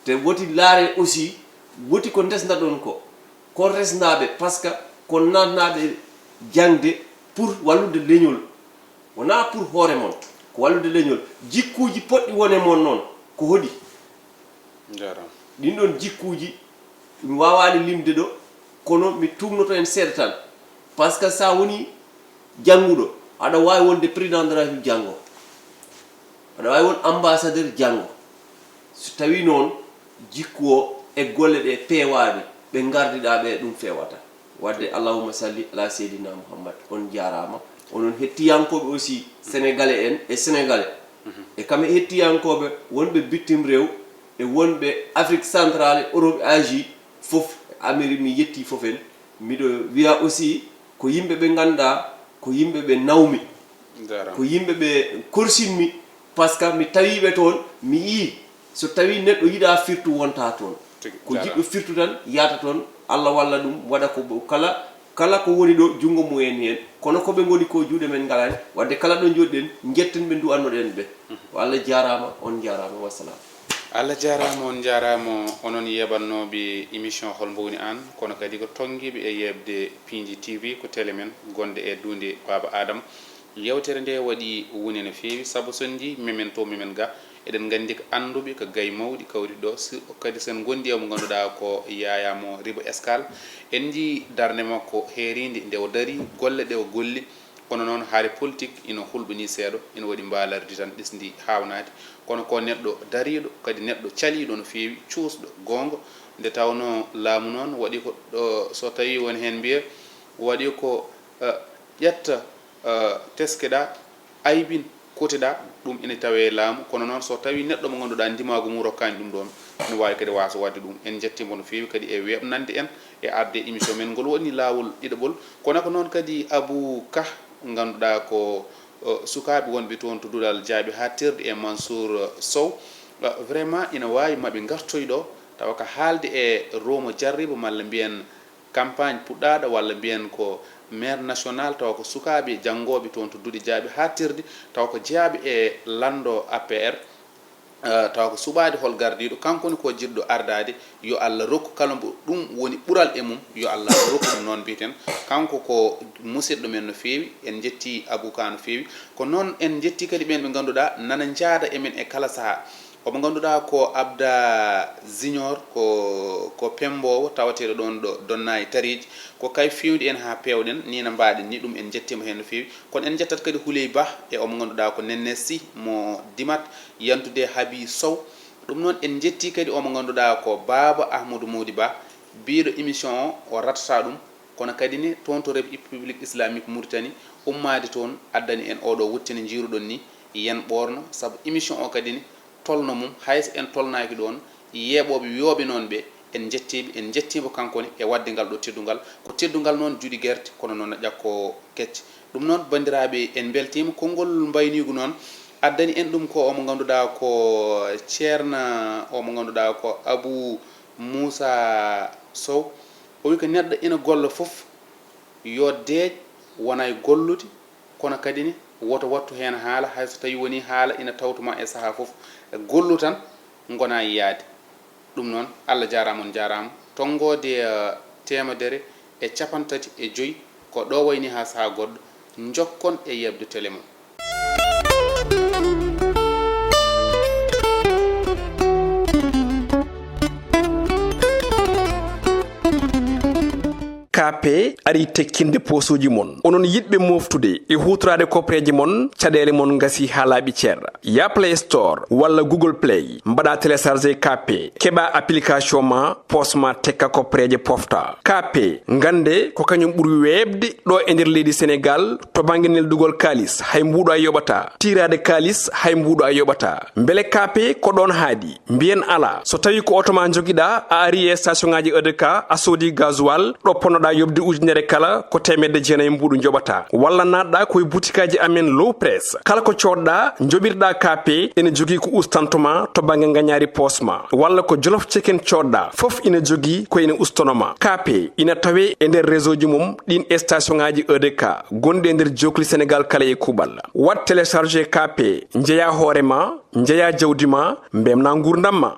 te woti laare aussi woti ko desda ɗon ko resnaɓe par ce que ko nannaɓe jangde pour wallude leñol wona pour hoore mon ko wallude leñol jikkuji poɗɗi wone mon noon ko hoɗi ɗin ɗon jikkuji mi wawani limde ɗo kono mi tumnoto en seeɗa tan par ce que sa woni jannguɗo aɗa wawi wonde président de la république janggo aɗa wawi won ambassadeur janggo so tawi noon jikku o e golle ɗe peewaɗe ɓe gardiɗa ɓe ɗum fewata wadde allahumma salli ala seydina mouhammad on jarama onon hettiyankoɓe aussi sénégalais en e sénégalais e kamɓe hettiyankoɓe wonɓe bittim rew e wonɓe afrique centrale europe asie fof amérique mi yetti fof en miɗo wiya aussi ko yimɓe ɓe ganduɗa ko yimɓe ɓe nawmi ko yimɓe ɓe korsinmi par ce que mi tawiɓe toon mi yii so tawi neɗɗo yiɗa firtu wonta toon ko jiɗɗo firtu tan yata toon Allah walla ɗum waɗa ko kala ko woni ɗo jungo mumen hen kono koɓe goni ko juuɗe men ngalani wadde kala ɗo joɗɗen jetten ɓe duwannoɗen ɓe Allah jarama on jarama wassalam Allah jarama on jarama onon yeɓannoɓe émission Hol Mbo Woni Aan kono kadi ko tonguiɓe e yebde Piindi TV ko télé men gonde e dunde Baba Adama yewtere nde waɗi woni no fewi saabu son ji memen to memen ga eɗen gandi ko anduɓe ko gaye mawɗi kawri ɗo kadi sen gondi e mo ganduɗa ko yayamo ribo escale en ji darde makko heeride nde o dari golle ɗe o golli kono noon haali politique ina hulɓini seeɗa ina waɗi mbalardi tan ɗisdi hawnade kono ko neɗɗo dariɗo kadi neɗɗo caliɗo no fewi cuusɗo gonga nde tawno laamu noon waɗi ko so tawi woni hen mbiya waɗi ko ƴetta teskeɗa aybin koteɗa ɗum ina tawe laamu kono noon so tawi neɗɗo mo ganduɗa ndimago mum rokkani ɗum ɗon no wawi kadi wasa wadde ɗum en jettimo no fewi kadi e weɓnande en e arde émission men ngol woni lawol ɗiɗaɓol kono ko noon kadi Abou Ka ganduɗa ko sukaɓe wonɓe toon to duɗal jaaɓi ha terɗe e Mansour Sow vraiment ina wawi maɓe gartoyɗo tawa ko haalde e Romo Jarriba malla mbiyen campagne puɗɗaɗo walla mbiyen ko maire national tawa ko sukaɓe janggoɓe toon to duuɗi jaaɓi ha tirde tawa ko jeeyaɓe e lando APR tawa ko suɓade hol gardiɗo kankone ko jiɗɗo ardade yo Allah rokku kala mbo ɗum woni ɓuural e mum yo Allah rokku ɗum noon mbiten kanko ko musidɗo men no fewi en jetti Abou Ka no fewi ko noon en jetti kadi ɓen ɓe ganduɗa nana jaada emen e kala saaha omo ganduɗa ko Abda Junior ko pembowo tawateɗo ɗon ɗo donna e tariji ko kay fewdi en ha pewɗen ni no mbaɗen ni ɗum en jettima hen no fewi kono en jettat kadi Houley Ba e omo ganduɗa ko Nenne Sy mo Dimat yantude Habi Sow ɗum noon en jetti kadi omo ganduɗa ko Baba Ahmadou Mody Ba biɗo émission o ratata ɗum kono kadi ni toon to république islamique Mauritanie ummade toon addani en oɗo wuttene jiruɗon ni yen ɓorno saabu émission o kadi ni tolno mum hayso en tolnaki ɗon yeeɓoɓe wiyoɓe noon ɓe en jettiɓe kankone e wadde ngal ɗo teddugal ko teddugal noon juuɗi guerte kono noon no ƴakko kecce ɗum noon bandiraɓe en beltima konngol mbaynigu noon addani en ɗum ko omo ganduɗa ko ceerna omo ganduɗa ko Abou Moussa Sow o wi ko neɗɗo ina golla foof yo deeƴ wona e gollude kono kadi ni woto wattu hen haala hayso tawi woni haala ina tawtuma e saaha foof gollu tan gona yiyaade ɗum noon Allah jarama on jarama tongode temedere e 35 ko ɗo wayni ha saaha goɗɗo jokkon e yebde télé mo kape ari tekkinde posuji mon onon yidbe moftude e hutrade kopreji mon cadele mon gasi halabi cerra ya Play Store wala Google Play mbada télécharger kape keba application ma posma tekka kopreje pofta kape ngande ko kanyum buri webde do e nder leydi Sénégal to banginel dugol kalis hay mbudo ay yobata tirade kalis hay mbudo ay yobata mbele kape ko don haadi mbien ala so tawi ko otoma jogida a ari e station ngaji EDK a sodi gasoil do ponoda yobde ujunere kala ko temedde jeenay mbudu jobata walla nadda koy boutikaji amen low press kala ko codda jobirda kape ene jogi ko ustantoma to bange nganyari posma walla ko jolof chicken codda fof ina jogi ko ina ustonoma kape ina tawe e nder réseau ji mum din station ngaji EDK gonde nder jokli Sénégal kala e kubal wat télécharger kape njeya horema njeya jawdima mbemna ngurdamma